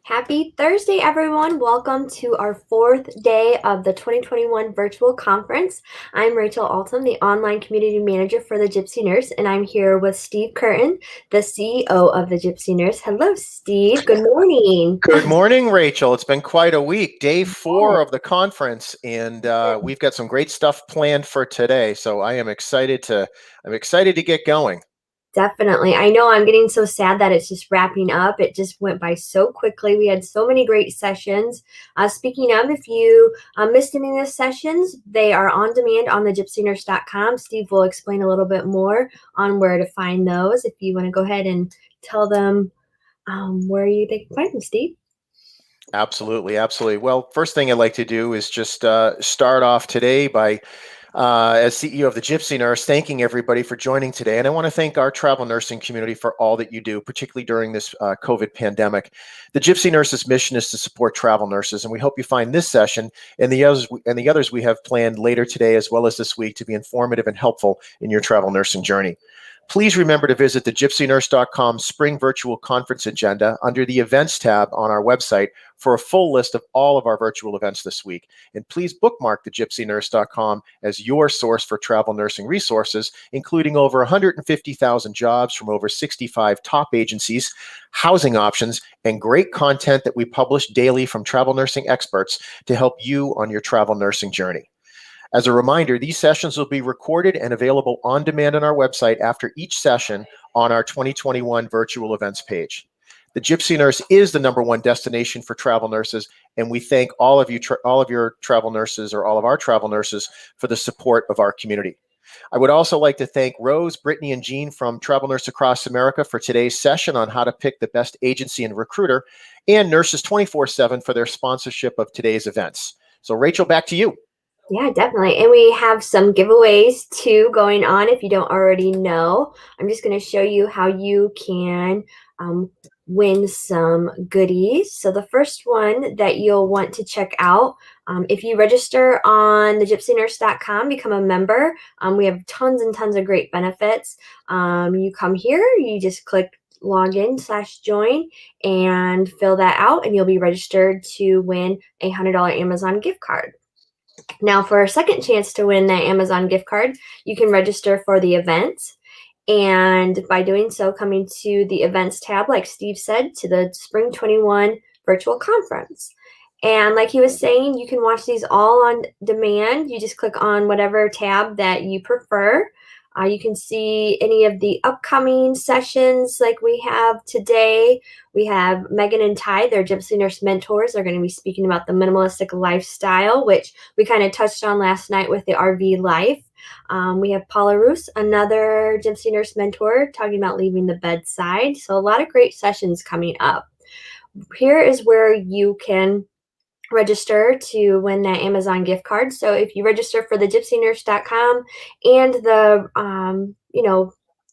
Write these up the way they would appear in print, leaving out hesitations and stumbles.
Happy Thursday, everyone. Welcome to our fourth day of the 2021 virtual conference. I'm Rachel Altum, the online community manager for the Gypsy Nurse, and I'm here with Steve Curtin, the CEO of the Gypsy Nurse. Hello, Steve. Good morning. Good morning, Rachel. It's been quite a week, day 4 of the conference, and we've got some great stuff planned for today. So I'm excited to get going. Definitely. I know I'm getting so sad that it's just wrapping up. It just went by so quickly. We had so many great sessions. Speaking of, if you missed any of the sessions, they are on demand on the gypsynurse.com. Steve will explain a little bit more on where to find those. If you want to go ahead and tell them they can find them, Steve. Absolutely. Well, first thing I'd like to do is just start off today by as CEO of the Gypsy Nurse, thanking everybody for joining today. And I want to thank our travel nursing community for all that you do, particularly during this COVID pandemic. The Gypsy Nurse's mission is to support travel nurses, and we hope you find this session and the others we have planned later today as well as this week to be informative and helpful in your travel nursing journey. Please remember to visit the gypsynurse.com Spring Virtual Conference agenda under the Events tab on our website for a full list of all of our virtual events this week. And please bookmark the gypsynurse.com as your source for travel nursing resources, including over 150,000 jobs from over 65 top agencies, housing options, and great content that we publish daily from travel nursing experts to help you on your travel nursing journey. As a reminder, these sessions will be recorded and available on demand on our website after each session on our 2021 virtual events page. The Gypsy Nurse is the #1 destination for travel nurses, and we thank all of your travel nurses, or all of our travel nurses, for the support of our community. I would also like to thank Rose, Brittany, and Jean from Travel Nurse Across America for today's session on how to pick the best agency and recruiter, and Nurses 24/7 for their sponsorship of today's events. So Rachel, back to you. Yeah, definitely. And we have some giveaways too going on if you don't already know. I'm just going to show you how you can win some goodies. So the first one that you'll want to check out, if you register on the gypsynurse.com, become a member, we have tons and tons of great benefits. You come here, you just click login/join and fill that out, and you'll be registered to win a $100 Amazon gift card. Now, for a second chance to win that Amazon gift card, you can register for the event. And by doing so, coming to the events tab, like Steve said, to the Spring 21 virtual conference. And like he was saying, you can watch these all on demand. You just click on whatever tab that you prefer. You can see any of the upcoming sessions like we have today. We have Megan and Ty, their Gypsy Nurse mentors. They're going to be speaking about the minimalistic lifestyle, which we kind of touched on last night with the RV life. We have Paula Roos, another Gypsy Nurse mentor, talking about leaving the bedside. So a lot of great sessions coming up. Here is where you can register to win that Amazon gift card. So if you register for the gypsynurse.com and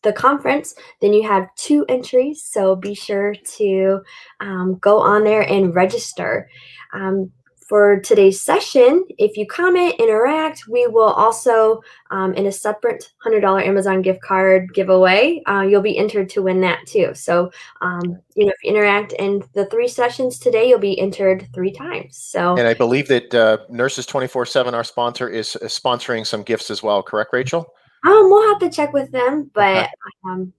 the conference, then you have 2 entries. So be sure to go on there and register. For today's session, if you comment, interact, we will also, in a separate $100 Amazon gift card giveaway, you'll be entered to win that too. So, if you interact in the 3 sessions today, you'll be entered 3 times. So, and I believe that Nurses 24/7, our sponsor, is sponsoring some gifts as well. Correct, Rachel? We'll have to check with them, but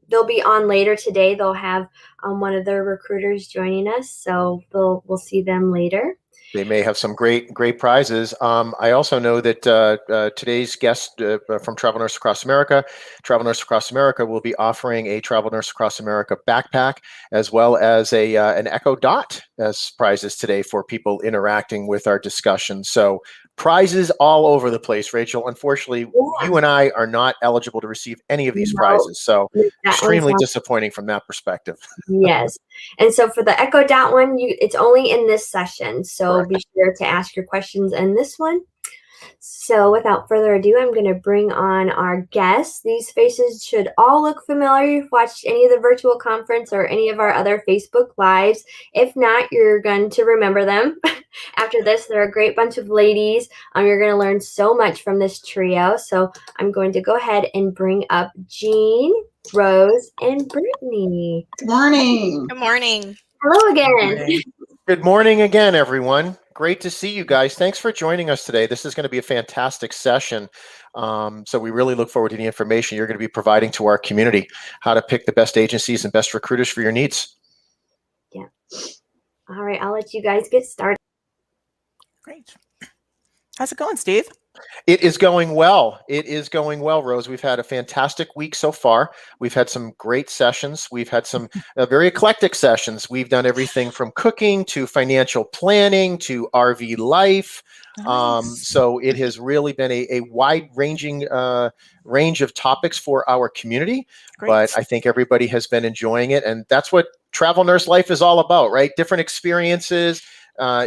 they'll be on later today. They'll have one of their recruiters joining us, so we'll see them later. They may have some great prizes. I also know that today's guest from Travel Nurse Across America will be offering a Travel Nurse Across America backpack, as well as an Echo Dot as prizes today for people interacting with our discussion. So prizes all over the place, Rachel. Unfortunately, you and I are not eligible to receive any of these prizes. So extremely disappointing from that perspective. Yes. And so for the Echo Dot one, it's only in this session. So be sure to ask your questions in this one. So without further ado, I'm going to bring on our guests. These faces should all look familiar. You've watched any of the virtual conference or any of our other Facebook Lives. If not, you're going to remember them. After this, they're a great bunch of ladies. You're going to learn so much from this trio. So I'm going to go ahead and bring up Jean, Rose, and Brittany. Good morning. Good morning. Hello again. Good morning again, everyone. Great to see you guys. Thanks for joining us today. This is going to be a fantastic session. So we really look forward to the information you're going to be providing to our community, how to pick the best agencies and best recruiters for your needs. Yeah. All right, I'll let you guys get started. Great. How's it going, Steve? It is going well. It is going well, Rose. We've had a fantastic week so far. We've had some great sessions. We've had some very eclectic sessions. We've done everything from cooking to financial planning to RV life. Nice. So it has really been a wide-ranging range of topics for our community. Great. But I think everybody has been enjoying it, and that's what travel nurse life is all about, right? Different experiences,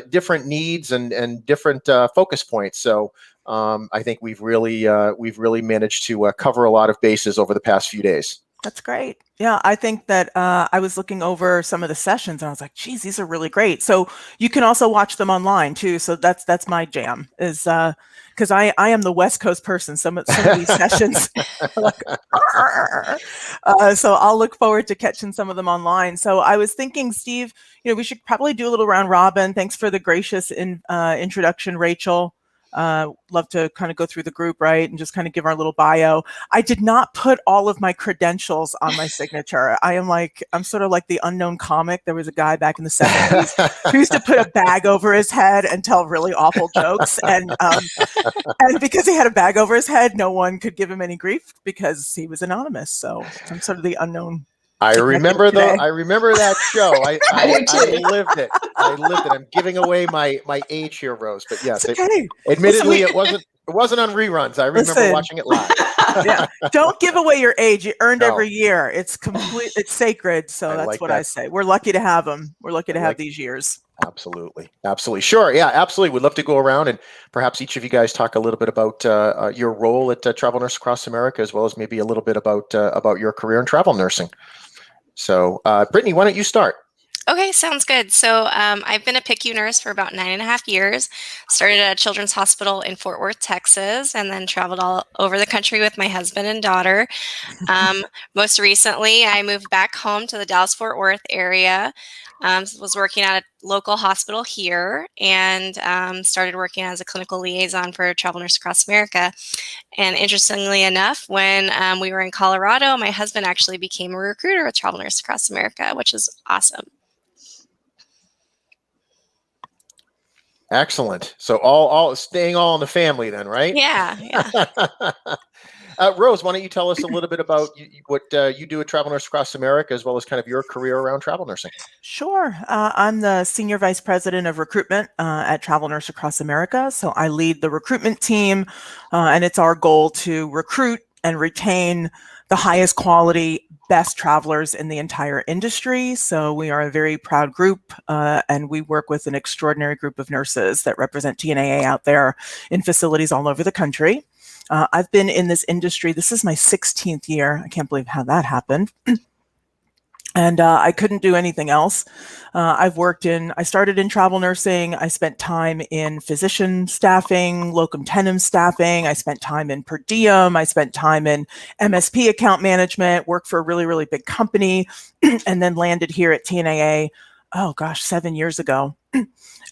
different needs, and different focus points. So I think we've really managed to cover a lot of bases over the past few days. That's great. Yeah, I think that I was looking over some of the sessions and I was like, geez, these are really great. So you can also watch them online too. So that's my jam, is because I am the West Coast person. Some of these sessions are like, so I'll look forward to catching some of them online. So I was thinking, Steve, we should probably do a little round robin. Thanks for the gracious introduction, Rachel. Love to kind of go through the group, right, and just kind of give our little bio. I did not put all of my credentials on my signature. I'm sort of like the unknown comic. There was a guy back in the 70s who used to put a bag over his head and tell really awful jokes. And because he had a bag over his head, no one could give him any grief because he was anonymous. So I'm sort of the unknown. I remember that show. I lived it. I'm giving away my age here, Rose. But yes, okay. Admittedly, it wasn't on reruns. I remember watching it live. Yeah, don't give away your age. You earned every year. It's complete. It's sacred. So that's what I say. We're lucky to have them. We're lucky to have these years. Absolutely. Sure. Yeah, absolutely. We'd love to go around and perhaps each of you guys talk a little bit about your role at Travel Nurse Across America, as well as maybe a little bit about your career in travel nursing. So, Brittany, why don't you start? Okay, sounds good. So I've been a PICU nurse for about 9.5 years. Started at a children's hospital in Fort Worth, Texas, and then traveled all over the country with my husband and daughter. Most recently, I moved back home to the Dallas-Fort Worth area. Was working at a local hospital here and started working as a clinical liaison for Travel Nurse Across America. And interestingly enough, when we were in Colorado, my husband actually became a recruiter with Travel Nurse Across America, which is awesome. Excellent. So all staying all in the family then, right? Yeah. Rose, why don't you tell us a little bit about what you do at Travel Nurse Across America, as well as kind of your career around travel nursing? Sure. I'm the Senior Vice President of Recruitment at Travel Nurse Across America. So I lead the recruitment team, and it's our goal to recruit and retain the highest quality, best travelers in the entire industry. So we are a very proud group, and we work with an extraordinary group of nurses that represent TNAA out there in facilities all over the country. I've been in this industry. This is my 16th year. I can't believe how that happened. And I couldn't do anything else. I started in travel nursing. I spent time in physician staffing, locum tenens staffing. I spent time in per diem. I spent time in MSP account management, worked for a really, really big company, and then landed here at TNAA, 7 years ago.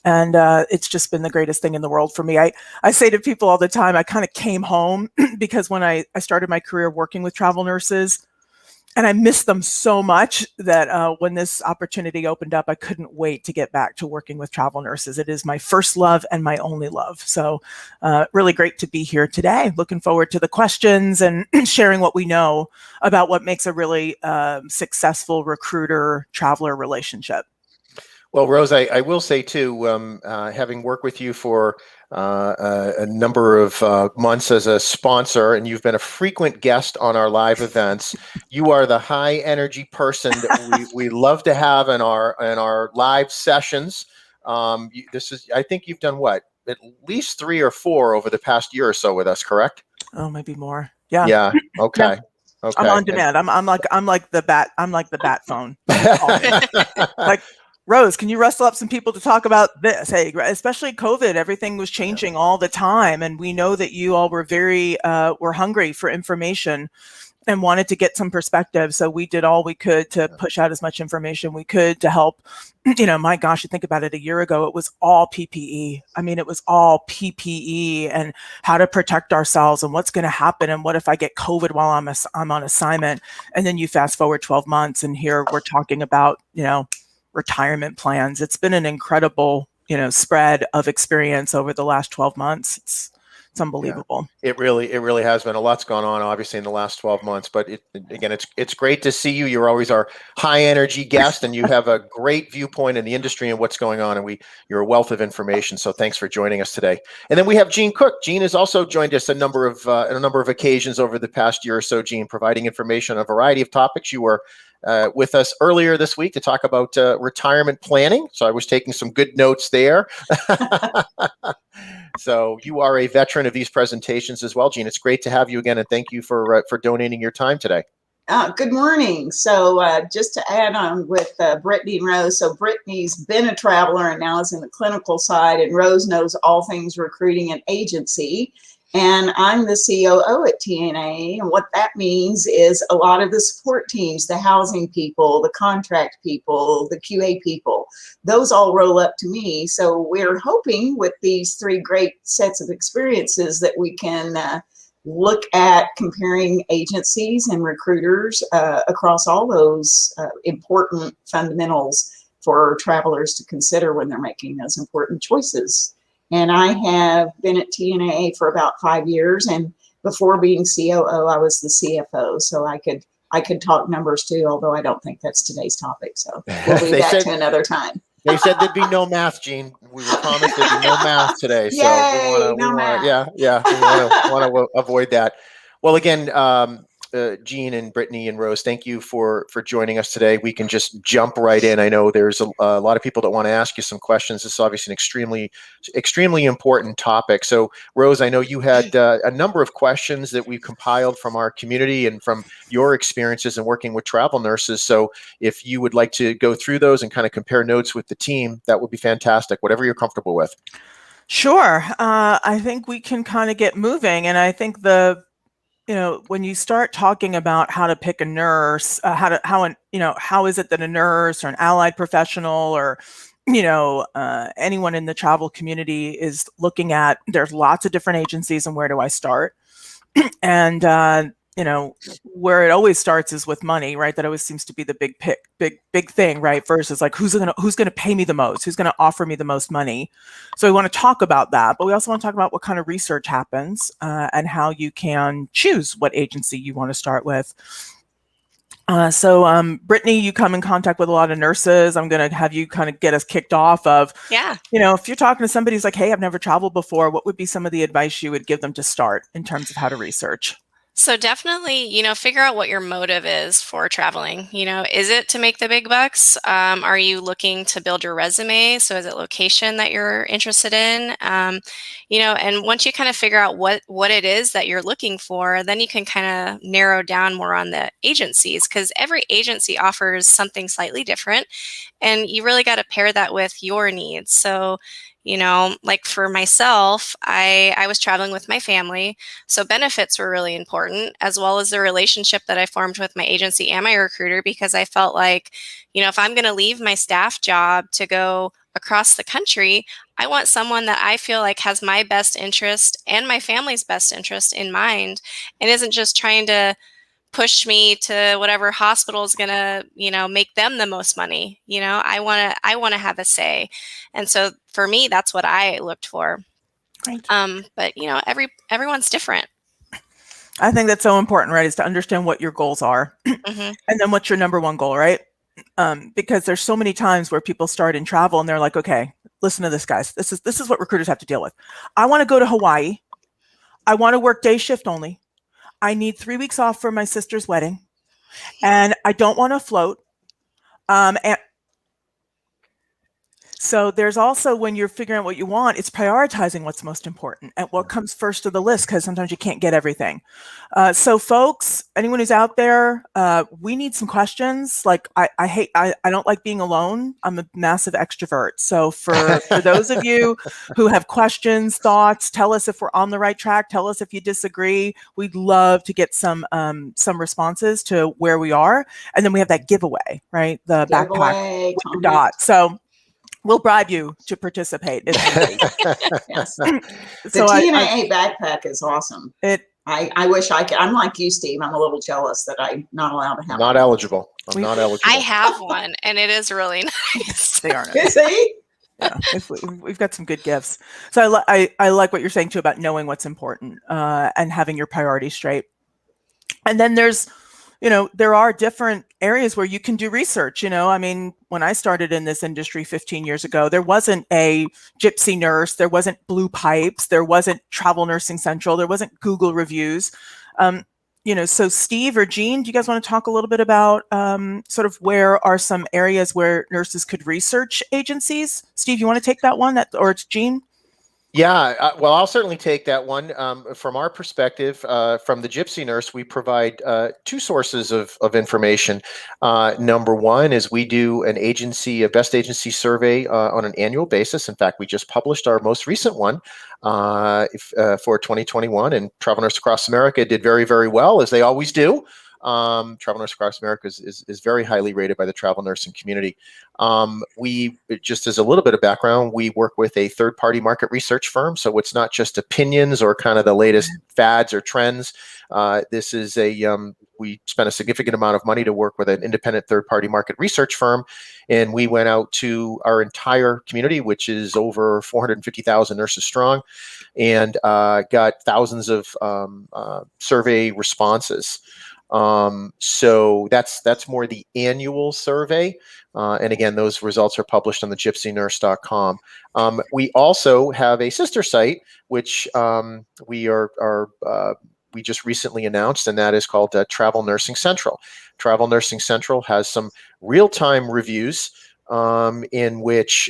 And it's just been the greatest thing in the world for me. I say to people all the time, I kind of came home because when I started my career working with travel nurses, and I missed them so much that when this opportunity opened up, I couldn't wait to get back to working with travel nurses. It is my first love and my only love. So really great to be here today. Looking forward to the questions and sharing what we know about what makes a really successful recruiter-traveler relationship. Well, Rose, I will say too, having worked with you for a number of months as a sponsor, and you've been a frequent guest on our live events, you are the high energy person that we love to have in our live sessions. I think you've done what, at least 3 or 4 over the past year or so with us, correct? Oh, maybe more. Yeah. Yeah. Okay. Yeah. Okay. I'm on demand. I'm like the bat phone. Like, Rose, can you rustle up some people to talk about this? Hey, especially COVID, everything was changing all the time. And we know that you all were were hungry for information. and wanted to get some perspective. So we did all we could to push out as much information we could to help. My gosh, you think about it, a year ago, it was all PPE. I mean, it was all PPE and how to protect ourselves and what's going to happen. And what if I get COVID while I'm on assignment? And then you fast forward 12 months and here we're talking about, retirement plans. It's been an incredible, spread of experience over the last 12 months. It's unbelievable. Yeah, it really has been. A lot's gone on, obviously, in the last 12 months. But it's great to see you. You're always our high energy guest, and you have a great viewpoint in the industry and what's going on. And you're a wealth of information. So thanks for joining us today. And then we have Jean Cook. Jean has also joined us on a number of occasions over the past year or so. Jean, providing information on a variety of topics. You were with us earlier this week to talk about retirement planning. So I was taking some good notes there. So you are a veteran of these presentations as well, Jean. It's great to have you again, and thank you for donating your time today. Good morning. So just to add on with Brittany and Rose, so Brittany's been a traveler and now is in the clinical side, and Rose knows all things recruiting and agency. And I'm the COO at TNAA, and what that means is a lot of the support teams, the housing people, the contract people, the QA people, those all roll up to me. So we're hoping with these 3 great sets of experiences that we can look at comparing agencies and recruiters across all those important fundamentals for travelers to consider when they're making those important choices. And I have been at TNAA for about 5 years, and before being COO, I was the CFO. So I could talk numbers too, although I don't think that's today's topic. So we'll leave that to another time. They said there'd be no math, Jean. We were promised there'd be no math today. So Yay, we want to avoid that. Well, again, Jean and Brittany and Rose, thank you for joining us today. We can just jump right in. I know there's a lot of people that want to ask you some questions. This is obviously an extremely important topic. So, Rose, I know you had a number of questions that we compiled from our community and from your experiences in working with travel nurses. So if you would like to go through those and kind of compare notes with the team, that would be fantastic, whatever you're comfortable with. Sure. I think we can kind of get moving. And I think when you start talking about how to pick a nurse, how is it that a nurse or an allied professional or, anyone in the travel community is looking at, there's lots of different agencies and where do I start? And, where it always starts is with money, right? That always seems to be the big thing, right? Versus like, who's going to pay me the most? Who's going to offer me the most money? So we want to talk about that, but we also want to talk about what kind of research happens and how you can choose what agency you want to start with. So Brittany, you come in contact with a lot of nurses. I'm going to have you kind of get us kicked off of, if you're talking to somebody who's like, hey, I've never traveled before, what would be some of the advice you would give them to start in terms of how to research? So definitely, figure out what your motive is for traveling. Is it to make the big bucks? Are you looking to build your resume? So is it location that you're interested in? And once you kind of figure out what it is that you're looking for, then you can kind of narrow down more on the agencies, because every agency offers something slightly different, and you really got to pair that with your needs. So like for myself, I was traveling with my family, so benefits were really important, as well as the relationship that I formed with my agency and my recruiter, because I felt like, if I'm going to leave my staff job to go across the country, I want someone that I feel like has my best interest and my family's best interest in mind, and isn't just trying to push me to whatever hospital is gonna, make them the most money. I want to have a say, and so for me, that's what I looked for. Great. But everyone's different. I think that's so important, right? Is to understand what your goals are, Mm-hmm. and then what's your number one goal, right? Because there's so many times where people start in travel and they're like, okay, listen to this, guys. This is what recruiters have to deal with. I want to go to Hawaii. I want to work day shift only. I need 3 weeks off for my sister's wedding, and I don't want to float. And So there's also, when you're figuring out what you want, it's prioritizing what's most important and what comes first to the list, because sometimes you can't get everything. So folks, anyone who's out there, we need some questions. Like I don't like being alone. I'm a massive extrovert. So for those of you who have questions, thoughts, tell us if we're on the right track. Tell us if you disagree. We'd love to get some responses to where we are. And then we have that giveaway, right? The backpack with the dot. So we'll bribe you to participate. Yes. The TNAA backpack is awesome. I wish I could. I'm like you, Steve. I'm a little jealous that I'm not allowed to have Not eligible. I'm not eligible. I have one, and it is really nice. They are nice. See? Yeah, we've got some good gifts. So I like what you're saying too about knowing what's important and having your priorities straight. And then there's, there are different areas where you can do research. I mean, when I started in this industry 15 years ago, there wasn't a Gypsy nurse, there wasn't Blue Pipes, there wasn't Travel Nursing Central, there wasn't Google reviews. So Steve or Jean, do you guys want to talk a little bit about sort of where are some areas where nurses could research agencies? Steve, you want to take that one, or it's Jean? Yeah, well, I'll certainly take that one. From our perspective, from the Gypsy Nurse, we provide two sources of information. Number one is we do a best agency survey on an annual basis. In fact, we just published our most recent one for 2021, and Travel Nurse Across America did very, very well, as they always do. Travel Nurse Across America is very highly rated by the travel nursing community. We, just as a little bit of background, we work with a third-party market research firm, so it's not just opinions or kind of the latest fads or trends. This is we spent a significant amount of money to work with an independent third-party market research firm, and we went out to our entire community, which is over 450,000 nurses strong, and got thousands of survey responses. So that's more the annual survey. And again, those results are published on the gypsynurse.com. We also have a sister site, which we just recently announced, and that is called Travel Nursing Central. Travel Nursing Central has some real-time reviews in which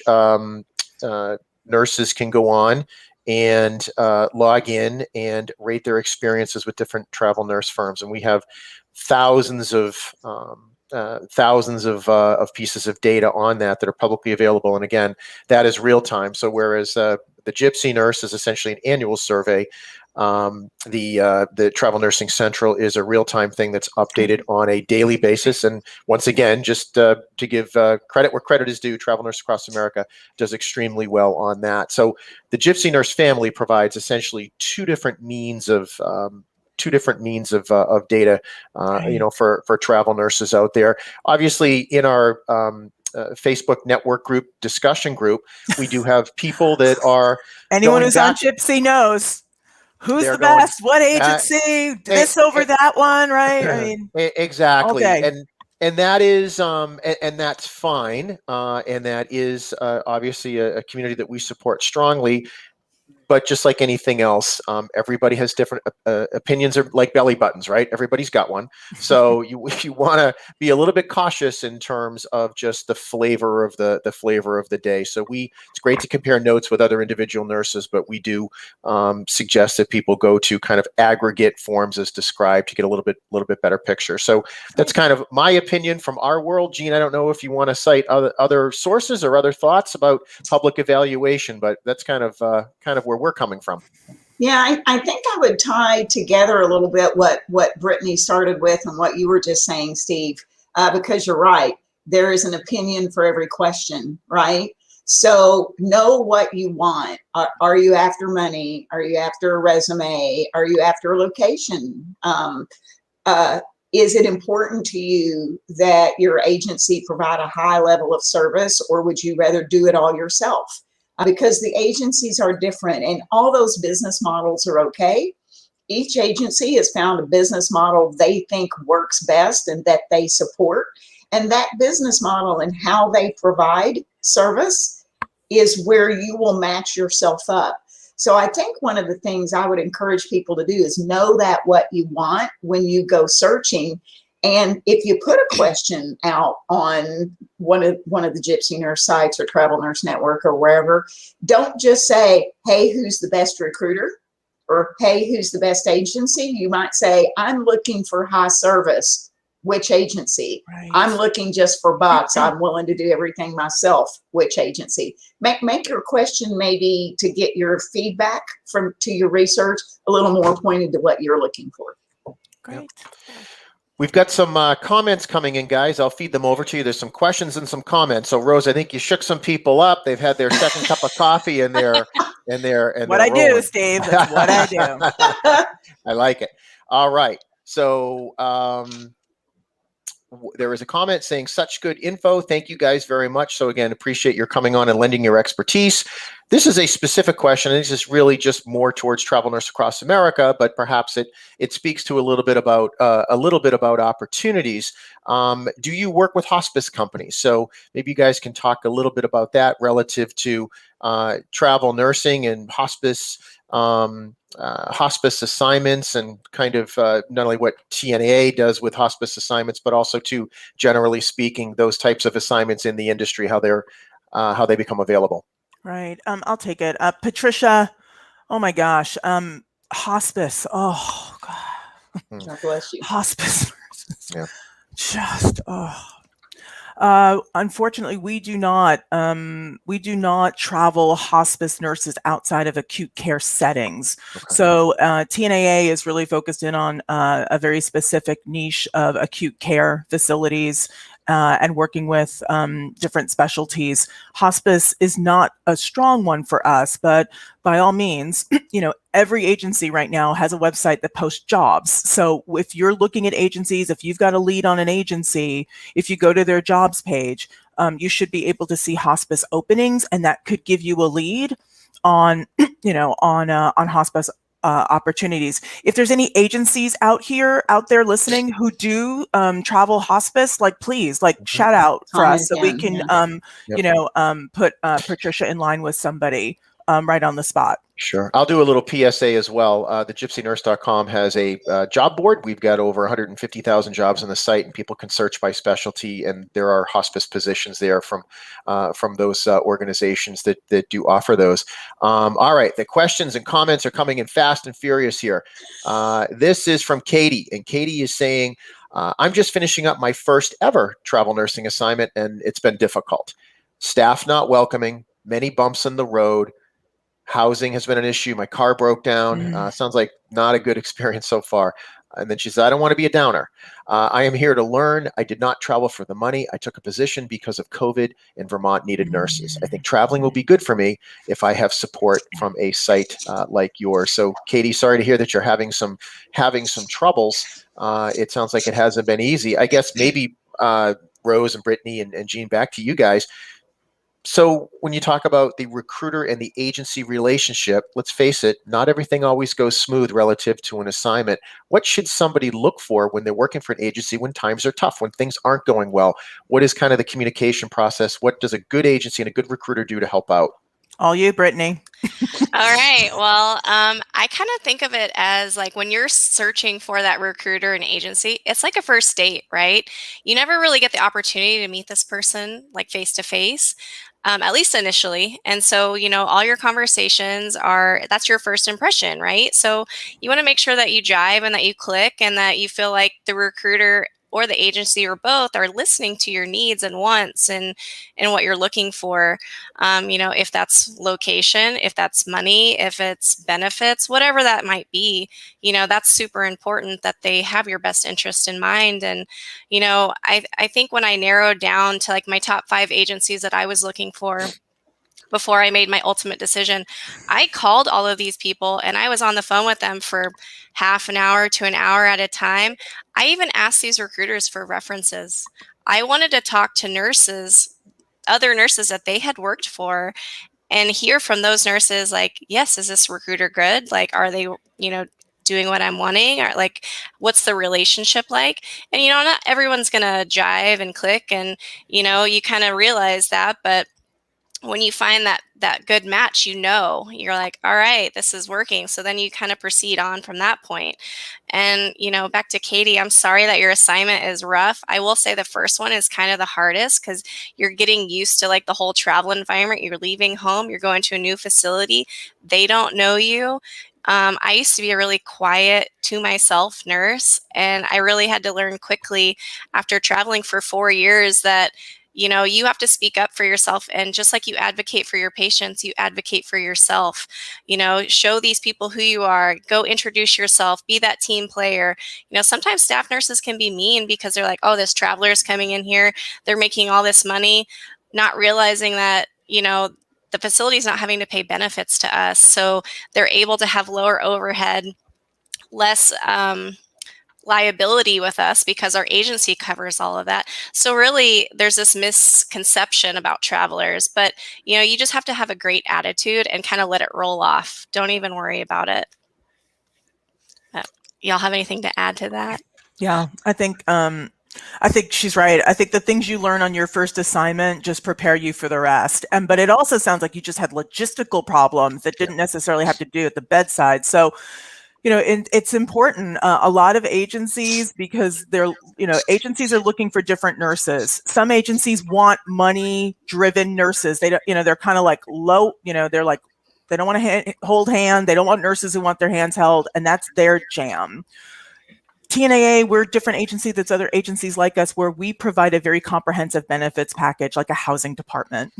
nurses can go on and log in and rate their experiences with different travel nurse firms. And we have thousands of pieces of data on that are publicly available. And again, that is real time. So whereas the Gypsy Nurse is essentially an annual survey, the Travel Nursing Central is a real-time thing that's updated on a daily basis. And once again, just to give credit where credit is due, Travel Nurse Across America does extremely well on that. So the Gypsy Nurse family provides essentially two different means of data, for travel nurses out there. Obviously, in our Facebook network group discussion group, we do have people that are anyone who's on Gypsy knows who's the best, what agency, this over that one, right? I mean, exactly. And that is and that's fine. And that is obviously a community that we support strongly. But just like anything else, everybody has different opinions, are like belly buttons, right? Everybody's got one. So you want to be a little bit cautious in terms of just the flavor of the day. So it's great to compare notes with other individual nurses, but we do suggest that people go to kind of aggregate forms as described to get a little bit better picture. So that's kind of my opinion from our world. Jean, I don't know if you want to cite other sources or other thoughts about public evaluation, but that's kind of where we're coming from. Yeah, I think I would tie together a little bit what Brittany started with and what you were just saying, Steve, because you're right. There is an opinion for every question, right? So know what you want. Are you after money? Are you after a resume? Are you after a location? Is it important to you that your agency provide a high level of service, or would you rather do it all yourself? Because the agencies are different and all those business models are okay. Each agency has found a business model they think works best and that they support. And that business model and how they provide service is where you will match yourself up. So I think one of the things I would encourage people to do is know that what you want when you go searching, And if you put a question out on one of the Gypsy Nurse sites or Travel Nurse Network or wherever, don't just say, hey, who's the best recruiter? Or, hey, who's the best agency? You might say, I'm looking for high service. Which agency? Right. I'm looking just for bucks. I'm willing to do everything myself. Which agency? Make your question maybe to get your feedback to your research a little more pointed to what you're looking for. Great. Yep. We've got some comments coming in, guys. I'll feed them over to you. There's some questions and some comments. So, Rose, I think you shook some people up. They've had their second cup of coffee and they're what I do, Steve. That's what I do. I like it. All right. So there was a comment saying such good info. Thank you guys very much. So again, appreciate your coming on and lending your expertise. This is a specific question, and this is really just more towards Travel Nurse Across America, but perhaps it speaks to a little bit about opportunities. Do you work with hospice companies? So maybe you guys can talk a little bit about that relative to travel nursing and hospice assignments, and kind of not only what TNAA does with hospice assignments, but also to, generally speaking, those types of assignments in the industry, how they become available. Right. I'll take it. Patricia, oh my gosh. Hospice. Oh God. God bless you. Hospice nurses. Yeah. Just, unfortunately, we do not travel hospice nurses outside of acute care settings. Okay. So TNAA is really focused in on a very specific niche of acute care facilities and working with different specialties. Hospice is not a strong one for us, but by all means, every agency right now has a website that posts jobs. So if you're looking at agencies, if you've got a lead on an agency, if you go to their jobs page, you should be able to see hospice openings, and that could give you a lead on, on hospice opportunities. If there's any agencies out there listening who do travel hospice, please, shout out for us so we can, put Patricia in line with somebody right on the spot. Sure. I'll do a little PSA as well. The gypsynurse.com has a job board. We've got over 150,000 jobs on the site, and people can search by specialty, and there are hospice positions there from those organizations that do offer those. All right. The questions and comments are coming in fast and furious here. This is from Katie, and Katie is saying, I'm just finishing up my first ever travel nursing assignment, and it's been difficult. Staff not welcoming, many bumps in the road. Housing has been an issue. My car broke down. Sounds like not a good experience so far. And then she said, I don't want to be a downer. I am here to learn. I did not travel for the money. I took a position because of COVID, and Vermont needed nurses. I think traveling will be good for me if I have support from a site like yours. So Katie, sorry to hear that you're having some troubles. It sounds like it hasn't been easy. I guess maybe Rose and Brittany and Jean, back to you guys. So when you talk about the recruiter and the agency relationship, let's face it, not everything always goes smooth relative to an assignment. What should somebody look for when they're working for an agency when times are tough, when things aren't going well? What is kind of the communication process? What does a good agency and a good recruiter do to help out? All you, Brittany. All right. Well, I kind of think of it as when you're searching for that recruiter and agency, it's like a first date, right? You never really get the opportunity to meet this person face to face. At least initially. And so, all your conversations that's your first impression, right? So you want to make sure that you jive and that you click and that you feel like the recruiter or the agency or both are listening to your needs and wants and what you're looking for. If that's location, if that's money, if it's benefits, whatever that might be, that's super important that they have your best interest in mind. And, I think when I narrowed down to my top 5 agencies that I was looking for before I made my ultimate decision, I called all of these people and I was on the phone with them for half an hour to an hour at a time. I even asked these recruiters for references. I wanted to talk to other nurses that they had worked for, and hear from those nurses yes, is this recruiter good? Are they, doing what I'm wanting? Or what's the relationship like? And, not everyone's going to jive and click, and, you kind of realize that, but when you find that good match, you're like, all right, this is working. So then you kind of proceed on from that point. And, back to Katie, I'm sorry that your assignment is rough. I will say the first one is kind of the hardest because you're getting used to like the whole travel environment. You're leaving home, you're going to a new facility. They don't know you. I used to be a really quiet to myself nurse, and I really had to learn quickly after traveling for 4 years that you have to speak up for yourself. And just like you advocate for your patients, you advocate for yourself. Show these people who you are, go introduce yourself, be that team player. Sometimes staff nurses can be mean because they're like, oh, this traveler is coming in here, they're making all this money, not realizing that, the facility is not having to pay benefits to us. So they're able to have lower overhead, less, liability with us because our agency covers all of that. So really there's this misconception about travelers, but you just have to have a great attitude and kind of let it roll off. Don't even worry about it. Y'all have anything to add to that? Yeah, I think she's right. I think the things you learn on your first assignment just prepare you for the rest. But it also sounds like you just had logistical problems that didn't necessarily have to do at the bedside. So it's important. A lot of agencies, because agencies are looking for different nurses. Some agencies want money-driven nurses. They don't, they're kind of like low, they're like, they don't want to hold hand. They don't want nurses who want their hands held, and that's their jam. TNAA, we're a different agency that's other agencies like us, where we provide a very comprehensive benefits package, like a housing department,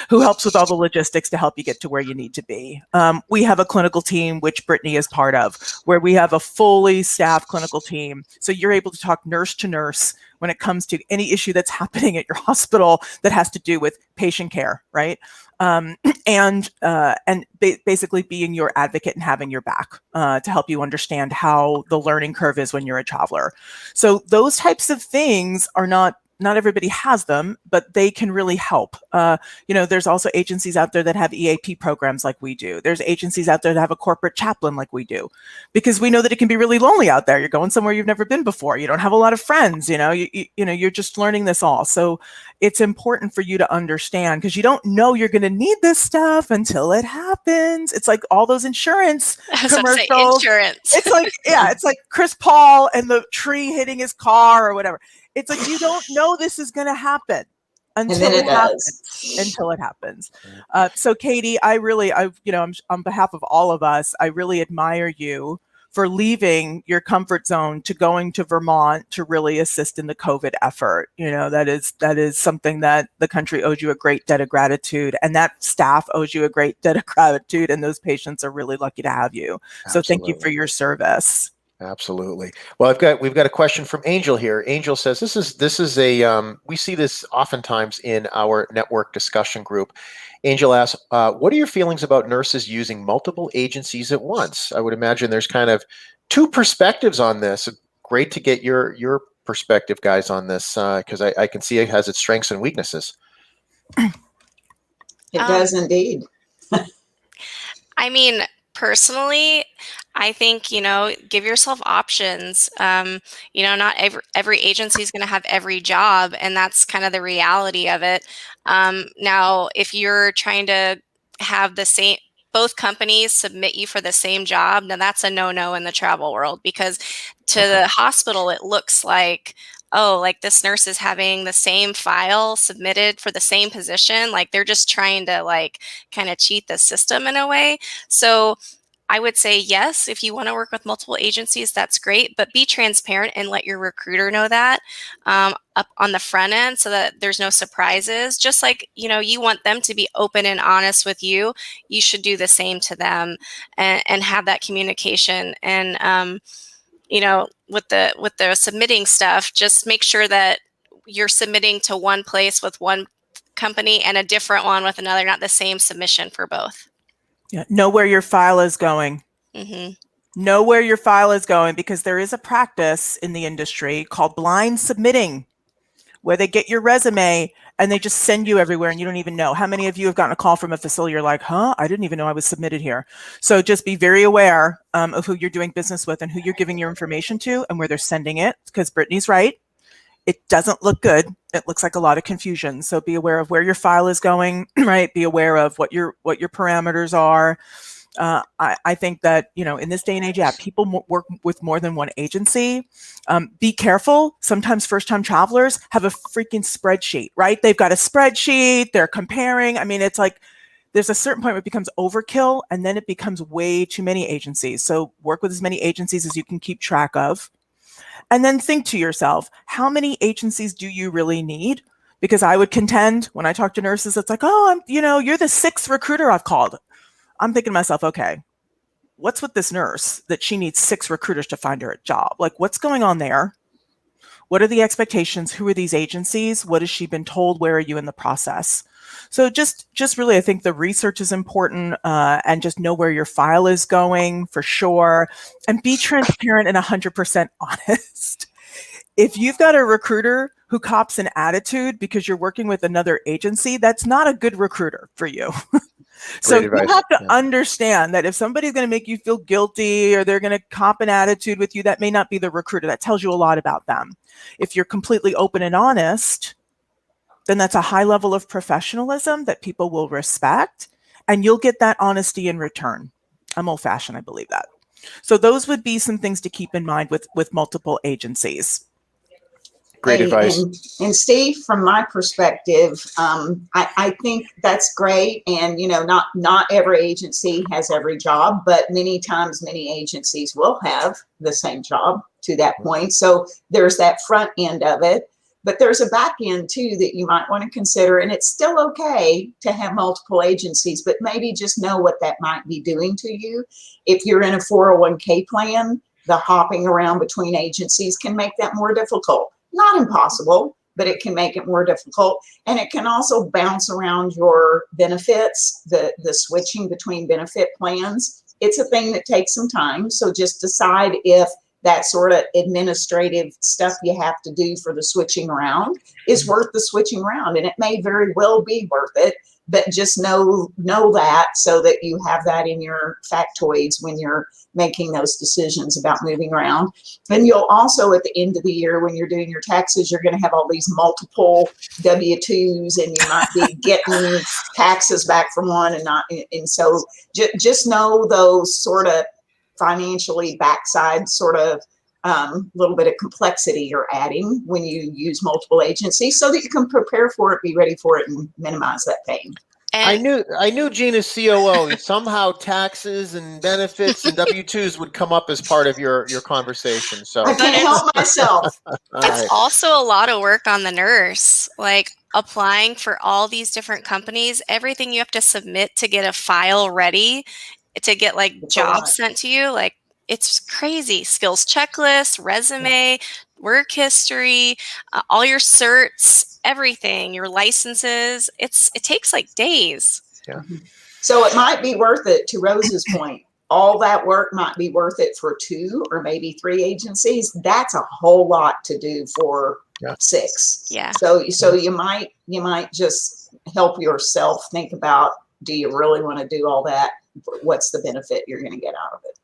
who helps with all the logistics to help you get to where you need to be. We have a clinical team, which Brittany is part of, where we have a fully staffed clinical team. So you're able to talk nurse to nurse when it comes to any issue that's happening at your hospital that has to do with patient care, right? Basically being your advocate and having your back to help you understand how the learning curve is when you're a traveler. So those types of things are not everybody has them, but they can really help. There's also agencies out there that have EAP programs like we do. There's agencies out there that have a corporate chaplain like we do, because we know that it can be really lonely out there. You're going somewhere you've never been before. You don't have a lot of friends. You're just learning this all. So it's important for you to understand, because you don't know you're going to need this stuff until it happens. It's like all those insurance commercials. Insurance. It's like Chris Paul and the tree hitting his car or whatever. It's like, you don't know this is going to happen until it happens. So Katie, on behalf of all of us, I really admire you for leaving your comfort zone to going to Vermont to really assist in the COVID effort. That is something that the country owes you a great debt of gratitude, and that staff owes you a great debt of gratitude, and those patients are really lucky to have you. So thank you for your service. Absolutely. Well, we've got a question from Angel here. Angel says, this is a we see this oftentimes in our network discussion group. Angel asks, what are your feelings about nurses using multiple agencies at once? I would imagine there's kind of two perspectives on this. Great to get your perspective, guys, on this, because I can see it has its strengths and weaknesses. It does indeed. I mean, personally, I think, give yourself options. Not every agency is going to have every job, and that's kind of the reality of it. Now, if you're trying to have both companies submit you for the same job, now that's a no-no in the travel world, because to the hospital, it looks like, oh, like this nurse is having the same file submitted for the same position. Like they're just trying to kind of cheat the system in a way. So I would say, yes, if you want to work with multiple agencies, that's great, but be transparent and let your recruiter know that up on the front end so that there's no surprises. Just like, you want them to be open and honest with you, you should do the same to them and have that communication. And, with the submitting stuff, just make sure that you're submitting to one place with one company and a different one with another, not the same submission for both. Yeah, know where your file is going. Mm-hmm. Know where your file is going, because there is a practice in the industry called blind submitting, where they get your resume and they just send you everywhere and you don't even know. How many of you have gotten a call from a facility? You're like, I didn't even know I was submitted here. So just be very aware of who you're doing business with and who you're giving your information to and where they're sending it, because Brittany's right. It doesn't look good it looks like a lot of confusion. So be aware of where your file is going, right? Be aware of what your parameters are. I think that, in this day and age, people work with more than one agency. Be careful. Sometimes first-time travelers have a freaking spreadsheet, right? They've got a spreadsheet, they're comparing. I mean, it's like there's a certain point where it becomes overkill, and then it becomes way too many agencies. So work with as many agencies as you can keep track of. And then think to yourself, how many agencies do you really need? Because I would contend when I talk to nurses, it's like, oh, you're the 6th recruiter I've called. I'm thinking to myself, okay, what's with this nurse that she needs 6 recruiters to find her a job? Like, what's going on there? What are the expectations? Who are these agencies? What has she been told? Where are you in the process? So just really, I think the research is important, and just know where your file is going for sure, and be transparent and 100% honest. If you've got a recruiter who cops an attitude because you're working with another agency, that's not a good recruiter for you. So you have to understand that if somebody's going to make you feel guilty or they're going to cop an attitude with you, that may not be the recruiter. That tells you a lot about them. If you're completely open and honest, then that's a high level of professionalism that people will respect, and you'll get that honesty in return. I'm old-fashioned, I believe that. So those would be some things to keep in mind with multiple agencies. Great advice. And Steve, from my perspective, I think that's great. And, not every agency has every job, but many times many agencies will have the same job to that point. So there's that front end of it. But there's a back end too that you might want to consider. And it's still okay to have multiple agencies, but maybe just know what that might be doing to you. If you're in a 401k plan, the hopping around between agencies can make that more difficult. Not impossible, but it can make it more difficult. And it can also bounce around your benefits, the switching between benefit plans. It's a thing that takes some time. So just decide if that sort of administrative stuff you have to do for the switching around is worth the switching around. And it may very well be worth it, but just know that so that you have that in your factoids when you're making those decisions about moving around. And you'll also, at the end of the year, when you're doing your taxes, you're going to have all these multiple W-2s, and you might be getting taxes back from one and not. And so just know those sort of financially backside sort of little bit of complexity you're adding when you use multiple agencies, so that you can prepare for it, be ready for it, and minimize that pain. I knew Gina's COO, and somehow taxes and benefits and W-2s would come up as part of your conversation. So I can't help myself. It's also a lot of work on the nurse, like applying for all these different companies, everything you have to submit to get a file ready, to get like jobs sent to you. Like, it's crazy. Skills checklist, resume, work history, all your certs, everything, your licenses. It takes like days. Yeah. So it might be worth it, to Rose's point. All that work might be worth it for 2 or maybe 3 agencies. That's a whole lot to do for 6. Yeah. So you might just help yourself think about, do you really want to do all that? What's the benefit you're going to get out of it?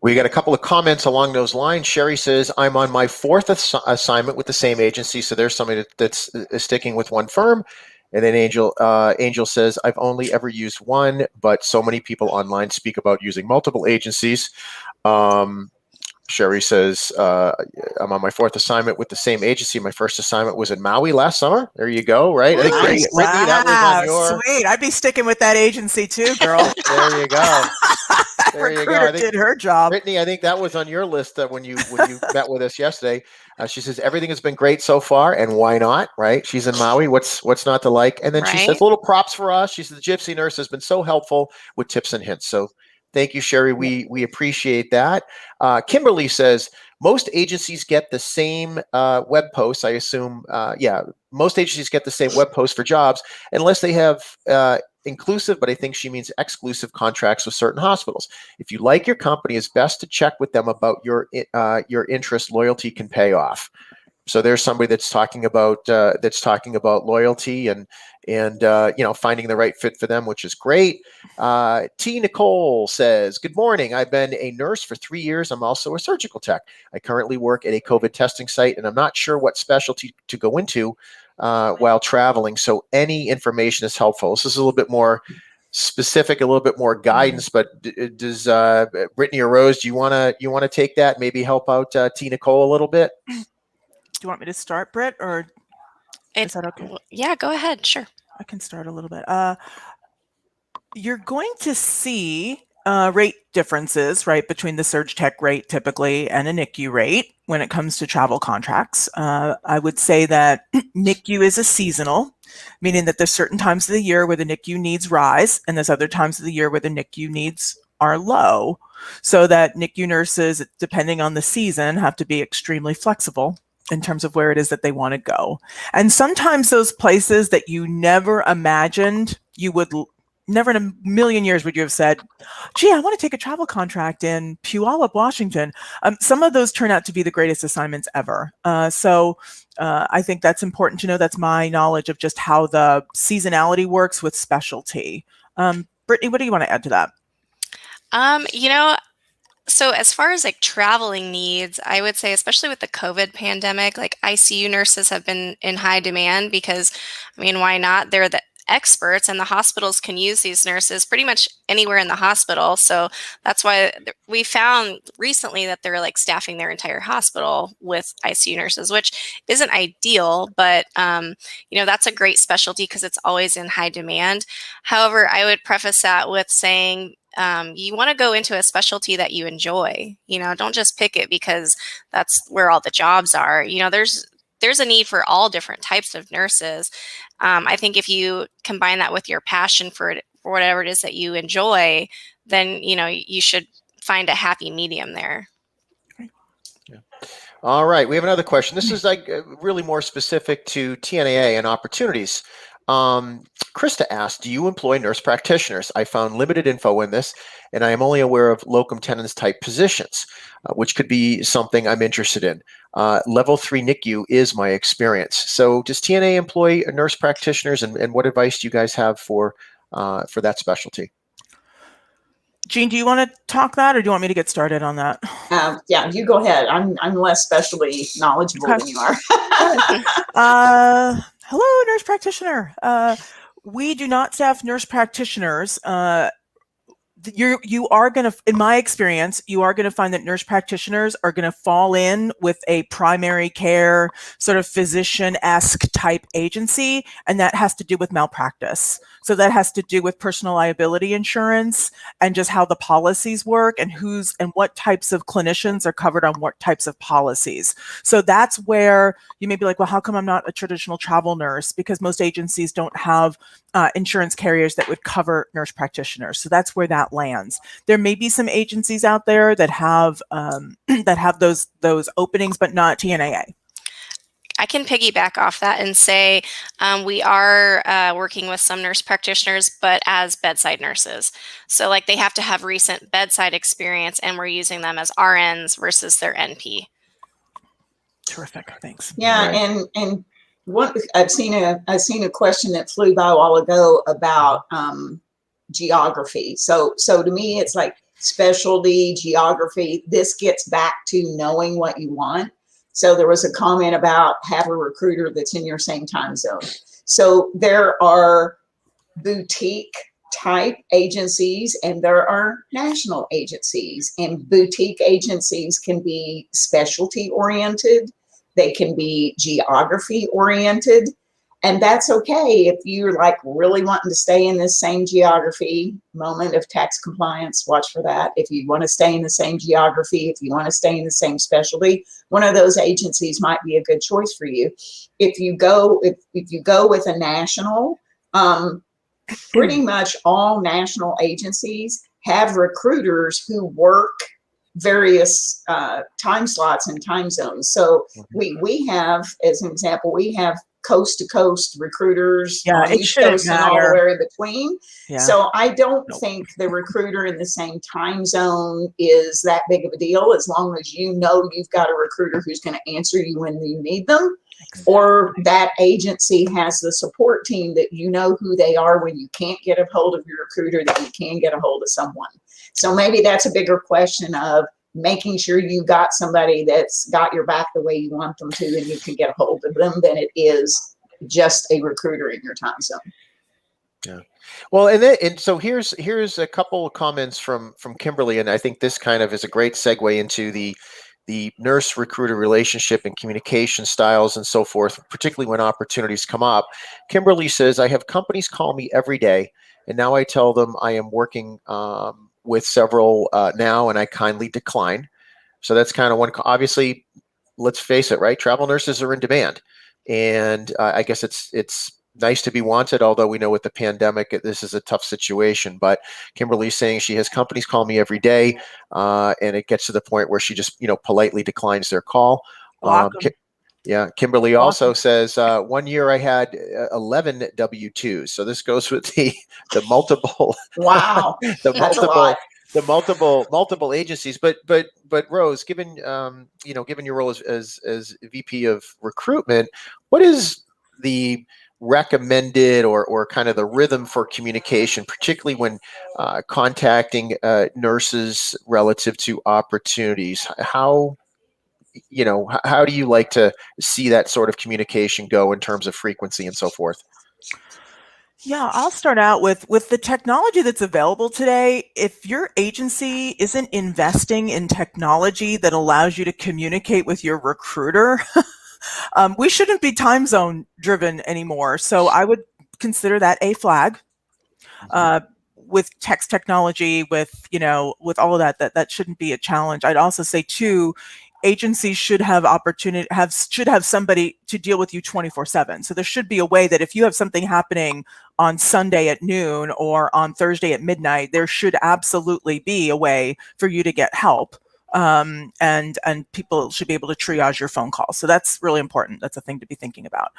We got a couple of comments along those lines. Sherry says, I'm on my 4th assignment with the same agency. So there's somebody that's sticking with one firm. And then Angel says, I've only ever used one, but so many people online speak about using multiple agencies. Sherry says, I'm on my 4th assignment with the same agency. My first assignment was in Maui last summer. There you go, right? I think Brittany, that was on your... Sweet. I'd be sticking with that agency too, girl. There you go. There you go. I think, did her job. Brittany, I think that was on your list when you met with us yesterday. She says, everything has been great so far, and why not, right? She's in Maui. What's not to like? And then she says, little props for us. She says, the Gypsy nurse has been so helpful with tips and hints. So thank you, Sherry. We appreciate that. Kimberly says, most agencies get the same web posts. I assume, most agencies get the same web posts for jobs unless they have inclusive, but I think she means exclusive contracts with certain hospitals. If you like your company, it's best to check with them about your interest. Loyalty can pay off. So there's somebody that's talking about loyalty and finding the right fit for them, which is great. T. Nicole says, "Good morning. I've been a nurse for 3 years. I'm also a surgical tech. I currently work at a COVID testing site, and I'm not sure what specialty to go into while traveling. So any information is helpful." This is a little bit more specific, a little bit more guidance, but does Brittany or Rose, do you want to take that, maybe help out T. Nicole a little bit? Do you want me to start, Britt, or is that okay? Yeah, go ahead. Sure. I can start a little bit. You're going to see rate differences, right, between the surge tech rate typically and a NICU rate when it comes to travel contracts. I would say that NICU is a seasonal, meaning that there's certain times of the year where the NICU needs rise, and there's other times of the year where the NICU needs are low. So that NICU nurses, depending on the season, have to be extremely flexible in terms of where it is that they want to go. And sometimes those places that you never imagined you would, never in a million years would you have said, gee, I want to take a travel contract in Puyallup, Washington. Some of those turn out to be the greatest assignments ever. So I think that's important to know. That's my knowledge of just how the seasonality works with specialty. Brittany, what do you want to add to that? So as far as like traveling needs, I would say, especially with the COVID pandemic, like ICU nurses have been in high demand because, I mean, why not? They're the experts, and the hospitals can use these nurses pretty much anywhere in the hospital. So that's why we found recently that they're like staffing their entire hospital with ICU nurses, which isn't ideal, but that's a great specialty because it's always in high demand. However, I would preface that with saying, you want to go into a specialty that you enjoy. Don't just pick it because that's where all the jobs are. There's a need for all different types of nurses. I think if you combine that with your passion for whatever it is that you enjoy, then you should find a happy medium there. Yeah. All right, we have another question. This is like really more specific to TNAA and opportunities. Krista asked, "Do you employ nurse practitioners? I found limited info in this, and I am only aware of locum tenens type positions, which could be something I'm interested in. Level 3 NICU is my experience." So does TNA employ nurse practitioners, and what advice do you guys have for that specialty? Jean, do you want to talk that, or do you want me to get started on that? Yeah, you go ahead. I'm less specially knowledgeable than you are. Hello, nurse practitioner. We do not staff nurse practitioners. You are going to, in my experience, you are going to find that nurse practitioners are going to fall in with a primary care sort of physician-esque type agency, and that has to do with malpractice. So that has to do with personal liability insurance and just how the policies work and what types of clinicians are covered on what types of policies. So that's where you may be like, well, how come I'm not a traditional travel nurse? Because most agencies don't have insurance carriers that would cover nurse practitioners. So that's where that lands. There may be some agencies out there that have those openings, but not TNAA. I can piggyback off that and say we are working with some nurse practitioners, but as bedside nurses. So like they have to have recent bedside experience, and we're using them as RNs versus their NP. Terrific, thanks. Yeah, right. and what I've seen a question that flew by a while ago about geography. So to me, it's like specialty, geography. This gets back to knowing what you want. So there was a comment about have a recruiter that's in your same time zone. So there are boutique type agencies and there are national agencies, and boutique agencies can be specialty oriented. They can be geography oriented, and that's okay if you're like really wanting to stay in this same geography. Moment of tax compliance, watch for that. If you want to stay in the same geography, if you want to stay in the same specialty, one of those agencies might be a good choice for you. If you go with a national, pretty much all national agencies have recruiters who work various time slots and time zones. So we have, as an example, we have coast to coast recruiters Yeah, on it East shouldn't Coast and all the matter. way in between. Yeah. So I don't Nope. think the recruiter in the same time zone is that big of a deal, as long as you know you've got a recruiter who's going to answer you when you need them, or that agency has the support team that you know who they are when you can't get a hold of your recruiter, that you can get a hold of someone. So maybe that's a bigger question of making sure you got somebody that's got your back the way you want them to and you can get a hold of them than it is just a recruiter in your time zone. Yeah. Well, and so here's a couple of comments from Kimberly, and I think this kind of is a great segue into the nurse recruiter relationship and communication styles and so forth, particularly when opportunities come up. Kimberly says, I have companies call me every day, and now I tell them I am working with several now, and I kindly decline. So that's kind of one. Obviously, let's face it, right? Travel nurses are in demand, and I guess it's nice to be wanted, although we know with the pandemic, this is a tough situation. But Kimberly's saying she has companies call me every day, and it gets to the point where she just, politely declines their call. Yeah, Kimberly also says, 1 year I had 11 W-2s. So this goes with the multiple, Wow, the that's a lot. multiple agencies. But Rose, given given your role as VP of recruitment, what is the recommended or kind of the rhythm for communication, particularly when contacting nurses relative to opportunities? How do you like to see that sort of communication go in terms of frequency and so forth? Yeah, I'll start out with the technology that's available today. If your agency isn't investing in technology that allows you to communicate with your recruiter, we shouldn't be time zone driven anymore. So I would consider that a flag. With text technology, with all of that shouldn't be a challenge. I'd also say too, agencies should have somebody to deal with you 24/7. So there should be a way that if you have something happening on Sunday at noon or on Thursday at midnight, there should absolutely be a way for you to get help. And people should be able to triage your phone calls. So that's really important. That's a thing to be thinking about.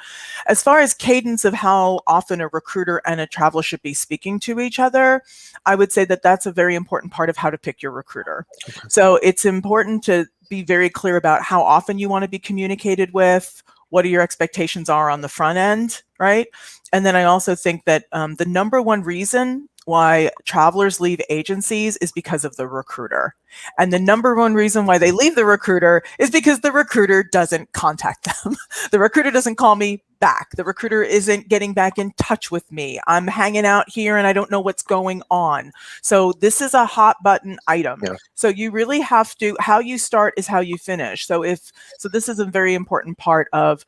As far as cadence of how often a recruiter and a traveler should be speaking to each other, I would say that that's a very important part of how to pick your recruiter. Okay. So it's important to be very clear about how often you want to be communicated with, what are your expectations are on the front end, right? And then I also think that the number one reason why travelers leave agencies is because of the recruiter. And the number one reason why they leave the recruiter is because the recruiter doesn't contact them. The recruiter doesn't call me back. The recruiter isn't getting back in touch with me. I'm hanging out here and I don't know what's going on. So this is a hot button item. Yeah. So you really have to, how you start is how you finish. So this is a very important part of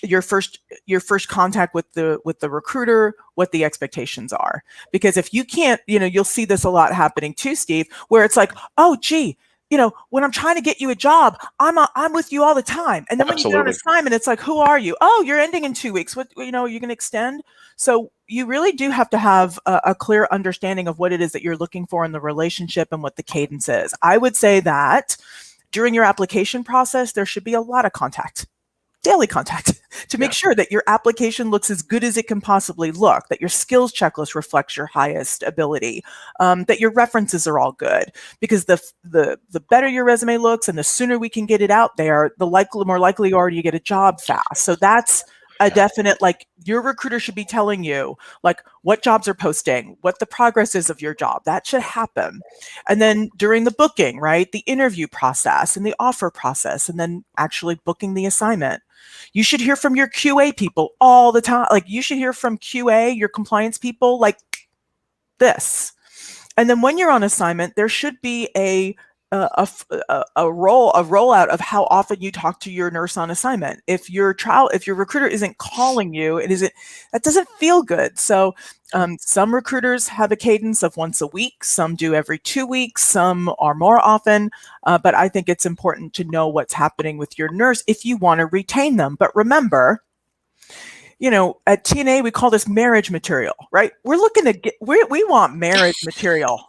your first contact with the recruiter, what the expectations are. Because if you can't, you'll see this a lot happening too, Steve, where it's like, oh, gee, when I'm trying to get you a job, I'm with you all the time. And then when you get on assignment, it's like, who are you? Oh, you're ending in 2 weeks. What, you're going to extend? So you really do have to have a clear understanding of what it is that you're looking for in the relationship and what the cadence is. I would say that during your application process, there should be a lot of contact. Daily contact to make sure that your application looks as good as it can possibly look, that your skills checklist reflects your highest ability, that your references are all good. Because the better your resume looks and the sooner we can get it out there, the more likely you are to get a job fast. So that's a definite, your recruiter should be telling you, what jobs are posting, what the progress is of your job. That should happen. And then during the booking, right, the interview process and the offer process, and then actually booking the assignment. You should hear from your QA people all the time. You should hear from QA, your compliance people, like this. And then when you're on assignment, there should be a rollout of how often you talk to your nurse on assignment. If your recruiter isn't calling you, that doesn't feel good. So some recruiters have a cadence of once a week, some do every 2 weeks, some are more often, but I think it's important to know what's happening with your nurse if you want to retain them. But remember, at TNAA, we call this marriage material, right? We're looking to we want marriage material.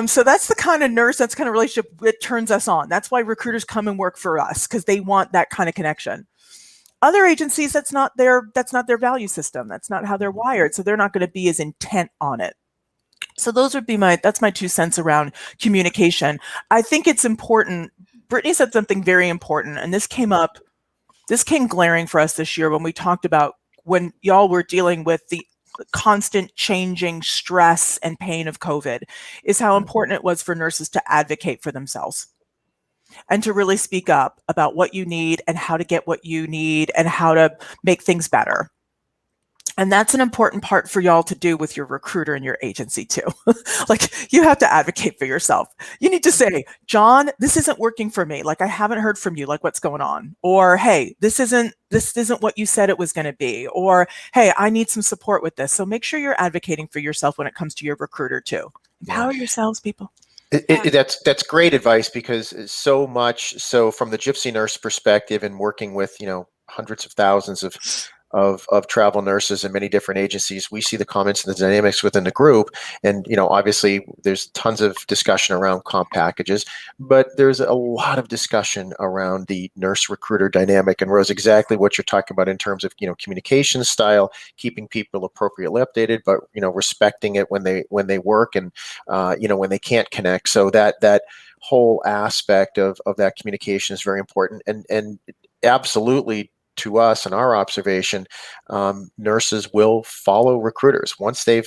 So that's the kind of nurse, that's the kind of relationship that turns us on. That's why recruiters come and work for us, because they want that kind of connection. Other agencies, that's not their value system. That's not how they're wired. So they're not going to be as intent on it. So those would be that's my 2 cents around communication. I think it's important. Brittany said something very important, and this came glaring for us this year when we talked about when y'all were dealing with the constant changing stress and pain of COVID, is how important it was for nurses to advocate for themselves and to really speak up about what you need and how to get what you need and how to make things better. And that's an important part for y'all to do with your recruiter and your agency too. Like, you have to advocate for yourself. You need to say, John, this isn't working for me. Like, I haven't heard from you. Like, what's going on? Or, hey, this isn't what you said it was going to be. Or, hey, I need some support with this. So make sure you're advocating for yourself when it comes to your recruiter too. Empower yourselves, people. That's great advice, because so much so from the Gypsy nurse perspective and working with, hundreds of thousands of travel nurses in many different agencies, we see the comments and the dynamics within the group. And, obviously there's tons of discussion around comp packages, but there's a lot of discussion around the nurse recruiter dynamic. And Rose, exactly what you're talking about in terms of, communication style, keeping people appropriately updated, but, respecting it when they work and, when they can't connect. So that whole aspect of that communication is very important. And absolutely, to us and our observation, nurses will follow recruiters once they've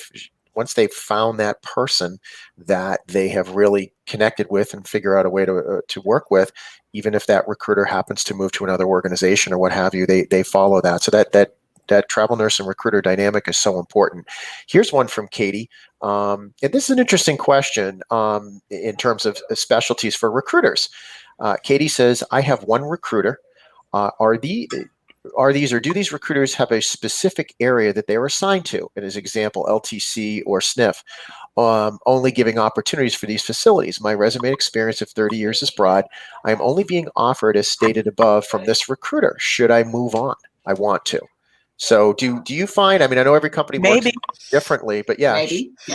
found that person that they have really connected with and figure out a way to work with. Even if that recruiter happens to move to another organization or what have you, they follow that. So that travel nurse and recruiter dynamic is so important. Here's one from Katie, and this is an interesting question in terms of specialties for recruiters. Katie says, I have one recruiter. Do these recruiters have a specific area that they are assigned to? And as example, LTC or SNF, only giving opportunities for these facilities. My resume experience of 30 years is broad. I am only being offered as stated above from this recruiter. Should I move on? I want to. So do you find, I know every company works differently, but yeah.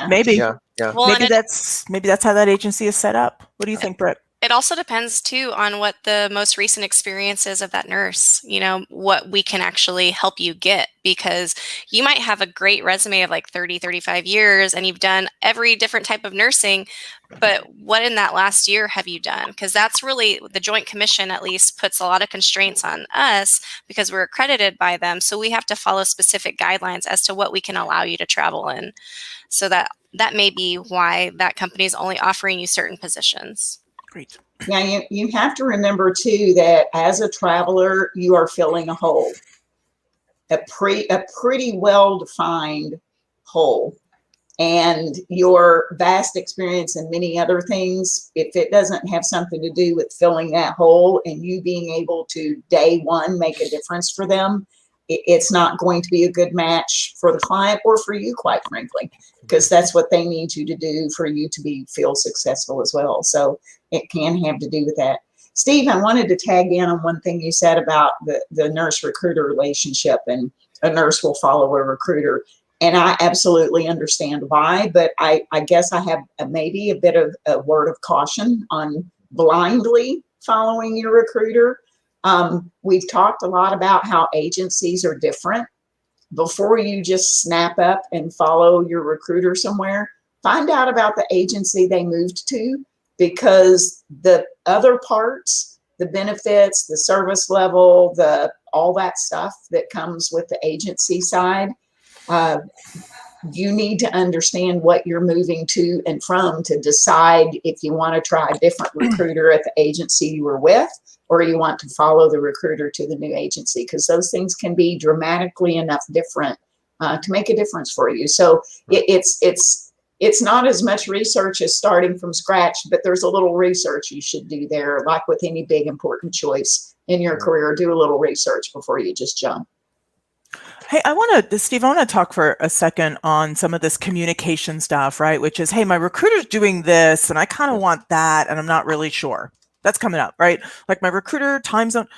Maybe. Yeah. Well, maybe that's how that agency is set up. What do you think, Britt? It also depends too on what the most recent experience is of that nurse, what we can actually help you get, because you might have a great resume of like 30, 35 years and you've done every different type of nursing, but what in that last year have you done? Because that's really, the Joint Commission at least puts a lot of constraints on us because we're accredited by them. So we have to follow specific guidelines as to what we can allow you to travel in. So that may be why that company is only offering you certain positions. Great. Now, you have to remember too that as a traveler, you are filling a hole, a pretty well-defined hole. And your vast experience and many other things, if it doesn't have something to do with filling that hole and you being able to day one make a difference for them, it's not going to be a good match for the client or for you, quite frankly, because that's what they need you to do for you to feel successful as well. So it can have to do with that. Steve, I wanted to tag in on one thing you said about the nurse recruiter relationship, and a nurse will follow a recruiter. And I absolutely understand why, but I guess I have maybe a bit of a word of caution on blindly following your recruiter. We've talked a lot about how agencies are different. Before you just snap up and follow your recruiter somewhere, find out about the agency they moved to, because the other parts, the benefits, the service level, all that stuff that comes with the agency side, you need to understand what you're moving to and from to decide if you want to try a different recruiter at the agency you were with, or you want to follow the recruiter to the new agency, because those things can be dramatically enough different to make a difference for you. So it's not as much research as starting from scratch, but there's a little research you should do there. Like with any big important choice in your career, do a little research before you just jump. Hey, Steve, I want to talk for a second on some of this communication stuff, right? Which is, hey, my recruiter's doing this and I kind of want that and I'm not really sure. That's coming up, right? Like my recruiter time zone.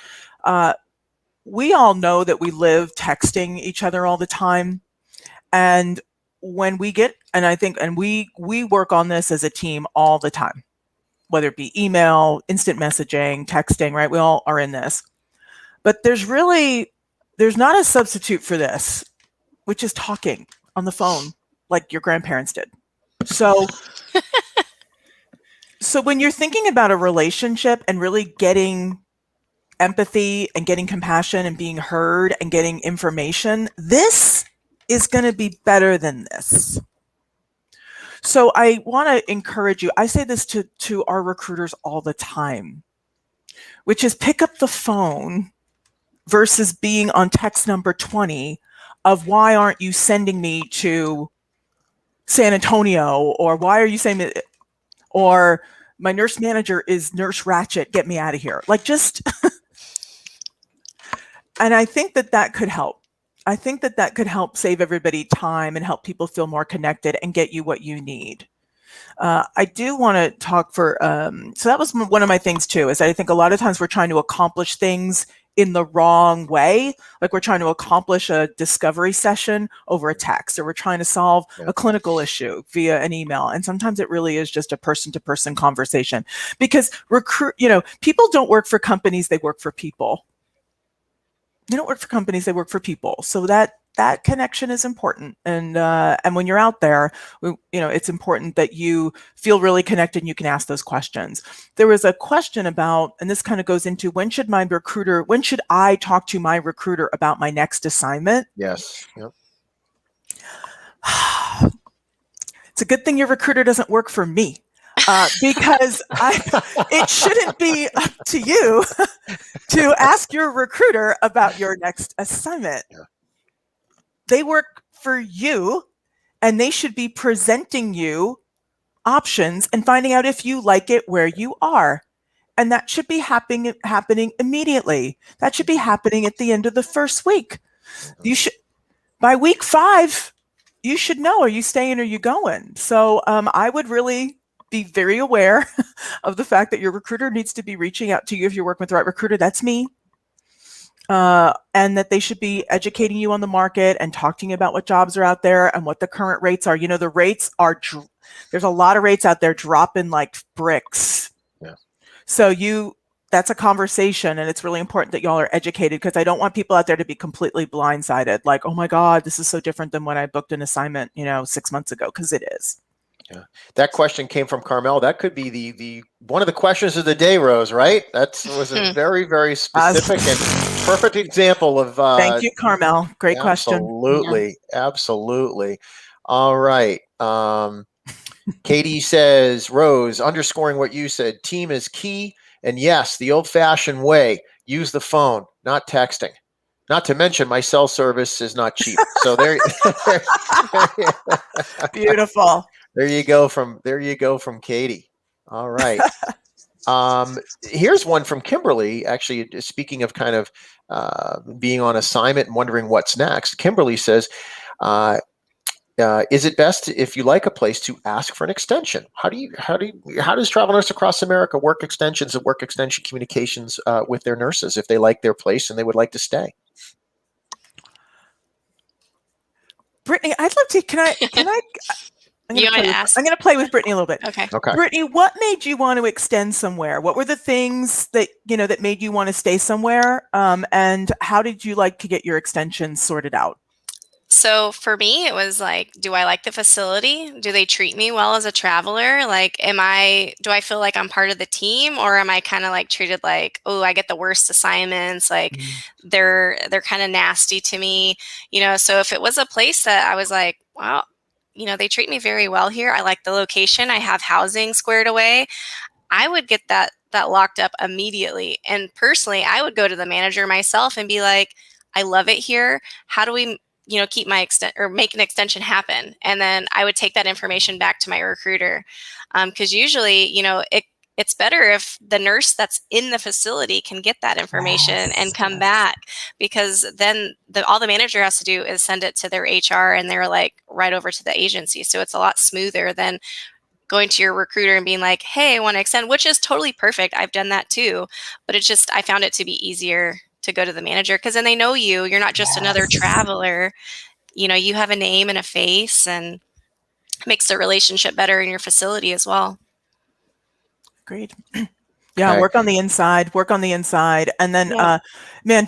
We all know that we live texting each other all the time. And when we get, and we work on this as a team all the time, whether it be email, instant messaging, texting, right? We all are in this. But there's really there's not a substitute for this, which is talking on the phone like your grandparents did. So when you're thinking about a relationship and really getting empathy and getting compassion and being heard and getting information, this is going to be better than this. So I want to encourage you. I say this to our recruiters all the time, which is pick up the phone versus being on text number 20 of why aren't you sending me to San Antonio, or why are you saying it, or my nurse manager is Nurse Ratchet, get me out of here. Like, just, and I think that could help. I think that could help save everybody time and help people feel more connected and get you what you need. I do want to talk for, so that was one of my things too, is I think a lot of times we're trying to accomplish things in the wrong way. Like, we're trying to accomplish a discovery session over a text, or we're trying to solve a clinical issue via an email. And sometimes it really is just a person-to-person conversation, because people don't work for companies, they work for people. They don't work for companies, they work for people. So that connection is important. And when you're out there, it's important that you feel really connected and you can ask those questions. There was a question about, and this kind of goes into, when should I talk to my recruiter about my next assignment? Yes. Yep. It's a good thing your recruiter doesn't work for me. Because it shouldn't be up to you to ask your recruiter about your next assignment. Yeah. They work for you, and they should be presenting you options and finding out if you like it where you are. And that should be happening immediately. That should be happening at the end of the first week. By week 5, you should know, are you staying or are you going? So I would really be very aware of the fact that your recruiter needs to be reaching out to you. If you're working with the right recruiter, that's me. And that they should be educating you on the market and talking about what jobs are out there and what the current rates are. The rates are, there's a lot of rates out there dropping like bricks. Yeah. So that's a conversation, and it's really important that y'all are educated, because I don't want people out there to be completely blindsided. Like, oh my God, this is so different than when I booked an assignment, 6 months ago, because it is. Yeah, that question came from Carmel. That could be the one of the questions of the day, Rose. Right? That was a very, very specific and perfect example of. Thank you, Carmel. Great question. Absolutely, absolutely. All right. Katie says, Rose, underscoring what you said. Team is key, and yes, the old-fashioned way. Use the phone, not texting. Not to mention, my cell service is not cheap. So there. Beautiful. There you go from Katie. All right. Here's one from Kimberly. Actually, speaking of kind of being on assignment and wondering what's next, Kimberly says, is it best if you like a place to ask for an extension? How does Travel Nurse Across America work extensions and work extension communications with their nurses if they like their place and they would like to stay? Brittany, I'd love to. Can I? I'm going to play with Brittany a little bit. Okay. Brittany, what made you want to extend somewhere? What were the things that that made you want to stay somewhere? And how did you like to get your extensions sorted out? So for me, it was like, do I like the facility? Do they treat me well as a traveler? Like, do I feel like I'm part of the team, or am I kind of like treated like, oh, I get the worst assignments? Like they're kind of nasty to me, So if it was a place that I was like, wow, they treat me very well here. I like the location. I have housing squared away. I would get that locked up immediately. And personally, I would go to the manager myself and be like, I love it here. How do we, keep my make an extension happen? And then I would take that information back to my recruiter. Because usually, it's better if the nurse that's in the facility can get that information and come back, because then all the manager has to do is send it to their HR, and they're like right over to the agency. So it's a lot smoother than going to your recruiter and being like, hey, I want to extend, which is totally perfect. I've done that too. But I found it to be easier to go to the manager, because then they know you. You're not just another traveler. You have a name and a face, and it makes the relationship better in your facility as well. Agreed. Yeah, okay. Work on the inside, and then, man,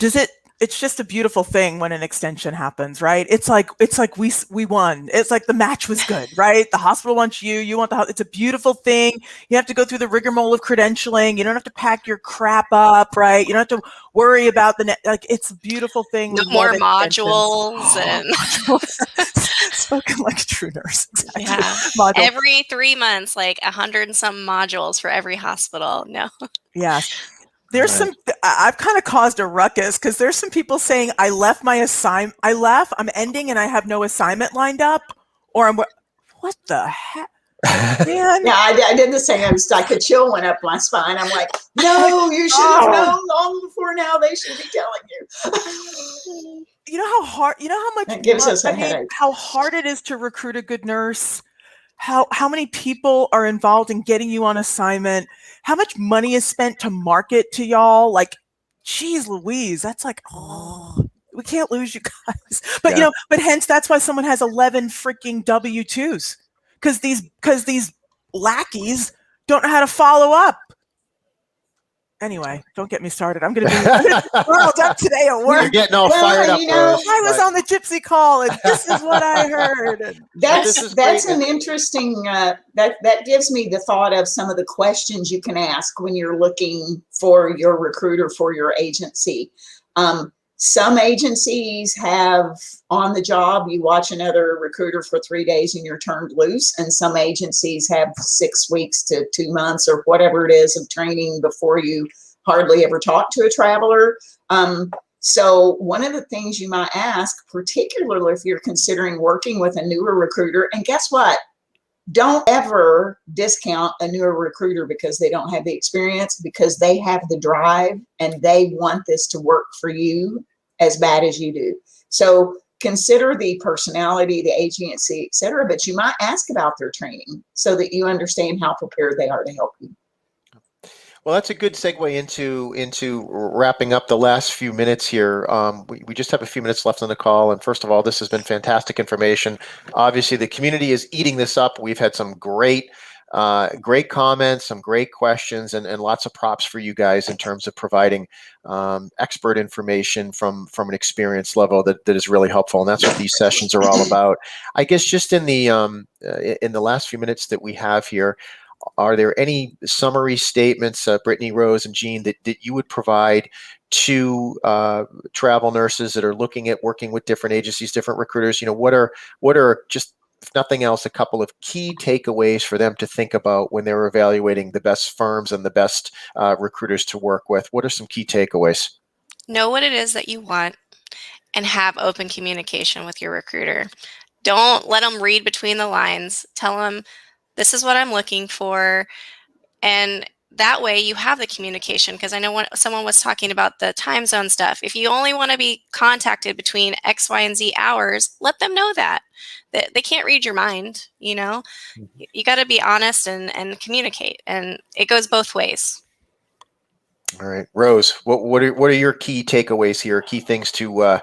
it's just a beautiful thing when an extension happens, right? It's like we won. It's like the match was good, right? The hospital wants you want it's a beautiful thing. You have to go through the rigmarole of credentialing. You don't have to pack your crap up, right? You don't have to worry about it's a beautiful thing. No We more love modules and spoken like a true nurse. Exactly. yeah. Module. Every 3 months, like 100 and some modules for every hospital. No. Yes. There's I've kind of caused a ruckus because there's some people saying I left my assignment. I'm ending and I have no assignment lined up, or what the heck? Man. Yeah, I did the same. I was like, a chill went up my spine. I'm like, no, you should have known long before now. They should be telling you. You know how hard, how much it gives us a headache. How hard it is to recruit a good nurse. How many people are involved in getting you on assignment? How much money is spent to market to y'all? Like, geez Louise, that's like, we can't lose you guys. But but hence that's why someone has 11 freaking W-2s. Because these lackeys don't know how to follow up. Anyway, don't get me started. I'm going to be riled up today at work. You're getting all fired up. I was on the Gypsy call, and this is what I heard. That's an interesting. That gives me the thought of some of the questions you can ask when you're looking for your recruiter for your agency. Some agencies have on the job, you watch another recruiter for 3 days and you're turned loose. And some agencies have 6 weeks to 2 months or whatever it is of training before you hardly ever talk to a traveler. So one of the things you might ask, particularly if you're considering working with a newer recruiter, and guess what? Don't ever discount a newer recruiter because they don't have the experience, because they have the drive and they want this to work for you as bad as you do. So consider the personality, the agency, et cetera, but you might ask about their training so that you understand how prepared they are to help you. Well, that's a good segue into wrapping up the last few minutes here. We just have a few minutes left on the call. And first of all, this has been fantastic information. Obviously, the community is eating this up. We've had some great comments, some great questions, and lots of props for you guys in terms of providing expert information from an experience level that is really helpful. And that's what these sessions are all about. I guess just in the last few minutes that we have here, are there any summary statements, Brittany, Rose, and Jean, that you would provide to travel nurses that are looking at working with different agencies, different recruiters? What are just, if nothing else, a couple of key takeaways for them to think about when they're evaluating the best firms and the best recruiters to work with? What are some key takeaways? Know what it is that you want and have open communication with your recruiter. Don't let them read between the lines. Tell them, this is what I'm looking for. And that way you have the communication, because I know when someone was talking about the time zone stuff, if you only want to be contacted between X, Y, and Z hours, let them know that. They can't read your mind, You got to be honest and communicate, and it goes both ways. All right, Rose, what are your key takeaways here, key things to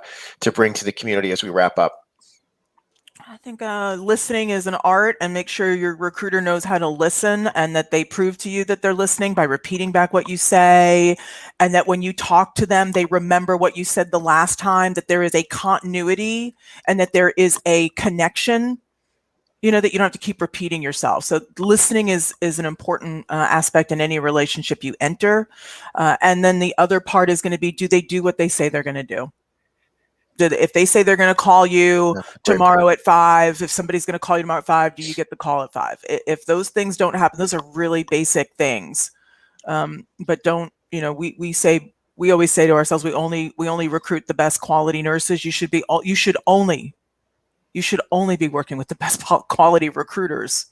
bring to the community as we wrap up? I think listening is an art, and make sure your recruiter knows how to listen and that they prove to you that they're listening by repeating back what you say, and that when you talk to them, they remember what you said the last time, that there is a continuity and that there is a connection, that you don't have to keep repeating yourself. So listening is an important aspect in any relationship you enter. And then the other part is going to be, do they do what they say they're going to do? If they say they're going to call you tomorrow at 5, if somebody's going to call you tomorrow at 5, do you get the call at 5? If those things don't happen, those are really basic things. But don't, we always say to ourselves, we only recruit the best quality nurses. You should only be working with the best quality recruiters.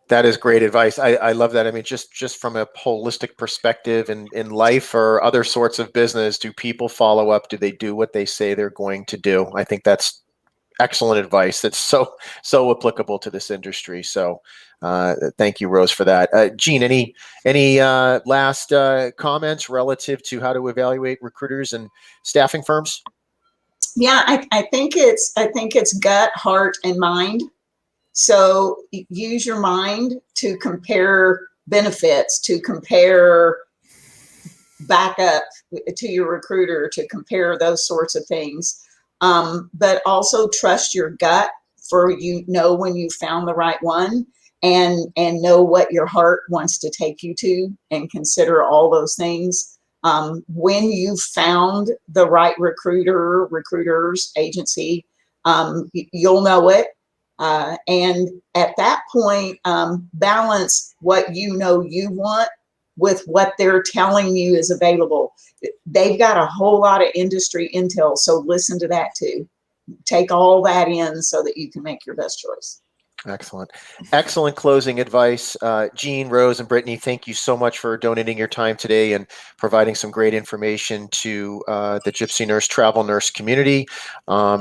That is great advice. I love that. I mean, just from a holistic perspective in life or other sorts of business, do people follow up? Do they do what they say they're going to do? I think that's excellent advice. That's so applicable to this industry. So thank you, Rose, for that. Jean, any last comments relative to how to evaluate recruiters and staffing firms? Yeah, I think it's gut, heart, and mind. So use your mind to compare benefits, to compare backup to your recruiter to compare those sorts of things. But also trust your gut for when you found the right one, and know what your heart wants to take you to, and consider all those things. When you've found the right recruiters, agency, you'll know it. And at that point, balance what you want with what they're telling you is available. They've got a whole lot of industry intel, so listen to that too. Take all that in so that you can make your best choice. Excellent. Excellent closing advice. Jean, Rose, and Brittany, thank you so much for donating your time today and providing some great information to the Gypsy Nurse, Travel Nurse community.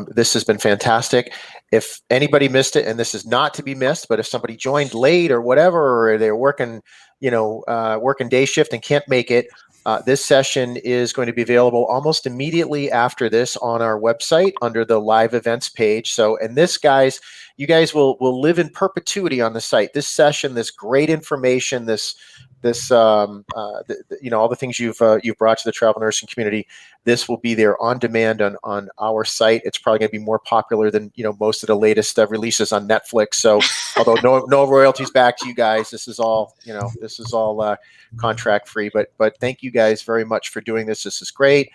This has been fantastic. If anybody missed it, and this is not to be missed, but if somebody joined late or whatever, or they're working, working day shift and can't make it, this session is going to be available almost immediately after this on our website under the live events page. So, and this, guys, you guys will live in perpetuity on the site. This session, this great information, all the things you've brought to the travel nursing community, this will be there on demand on our site. It's probably going to be more popular than most of the latest releases on Netflix. So, although no royalties back to you guys, this is all contract free. But thank you guys very much for doing this. This is great.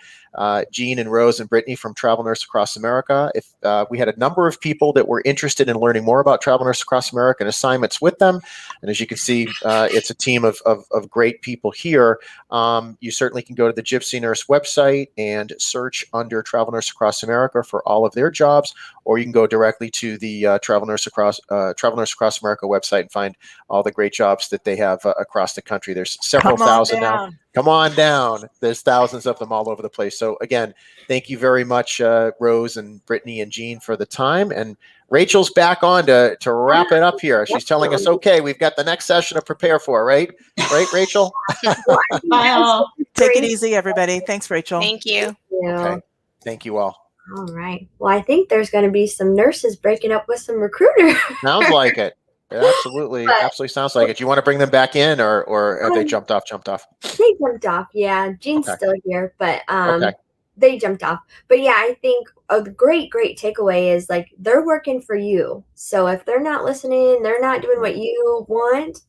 Jean and Rose and Brittany from Travel Nurse Across America. If we had a number of people that were interested in learning more about Travel Nurse Across America and assignments with them, and as you can see, it's a team of great people here. You certainly can go to the Gypsy Nurse website and search under Travel Nurse Across America for all of their jobs, or you can go directly to the Travel Nurse Across America website and find all the great jobs that they have across the country. There's several thousand now. Come on down. There's thousands of them all over the place. So again, thank you very much, Rose and Brittany and Jean, for the time. And Rachel's back on to wrap it up here. She's telling us, okay, we've got the next session to prepare for, right? Right, Rachel? Take it easy, everybody. Thanks, Rachel. Thank you. Okay. Thank you all. All right. Well, I think there's going to be some nurses breaking up with some recruiters. Sounds like it. It absolutely sounds like it. Do you want to bring them back in, or have they jumped off? They jumped off. Yeah. Jean's still here, but Okay. they jumped off. But yeah, I think a great takeaway is like they're working for you. So if they're not listening, they're not doing what you want,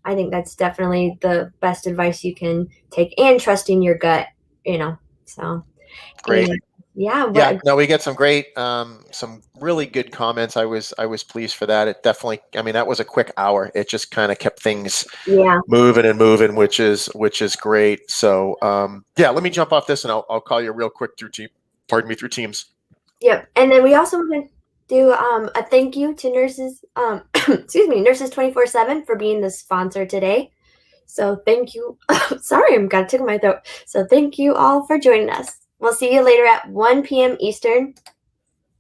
I think that's definitely the best advice you can take, and trusting your gut, so Great. And, yeah. No, we get some great, some really good comments. I was pleased for that. It definitely, that was a quick hour. It just kind of kept things moving, which is great. So, let me jump off this and I'll call you real quick through Teams. Yep. And then we also want to do a thank you to nurses, Nurses 24/7 for being the sponsor today. So thank you. Sorry, I'm got a tickle in my throat. So thank you all for joining us. We'll see you later at 1 p.m. Eastern.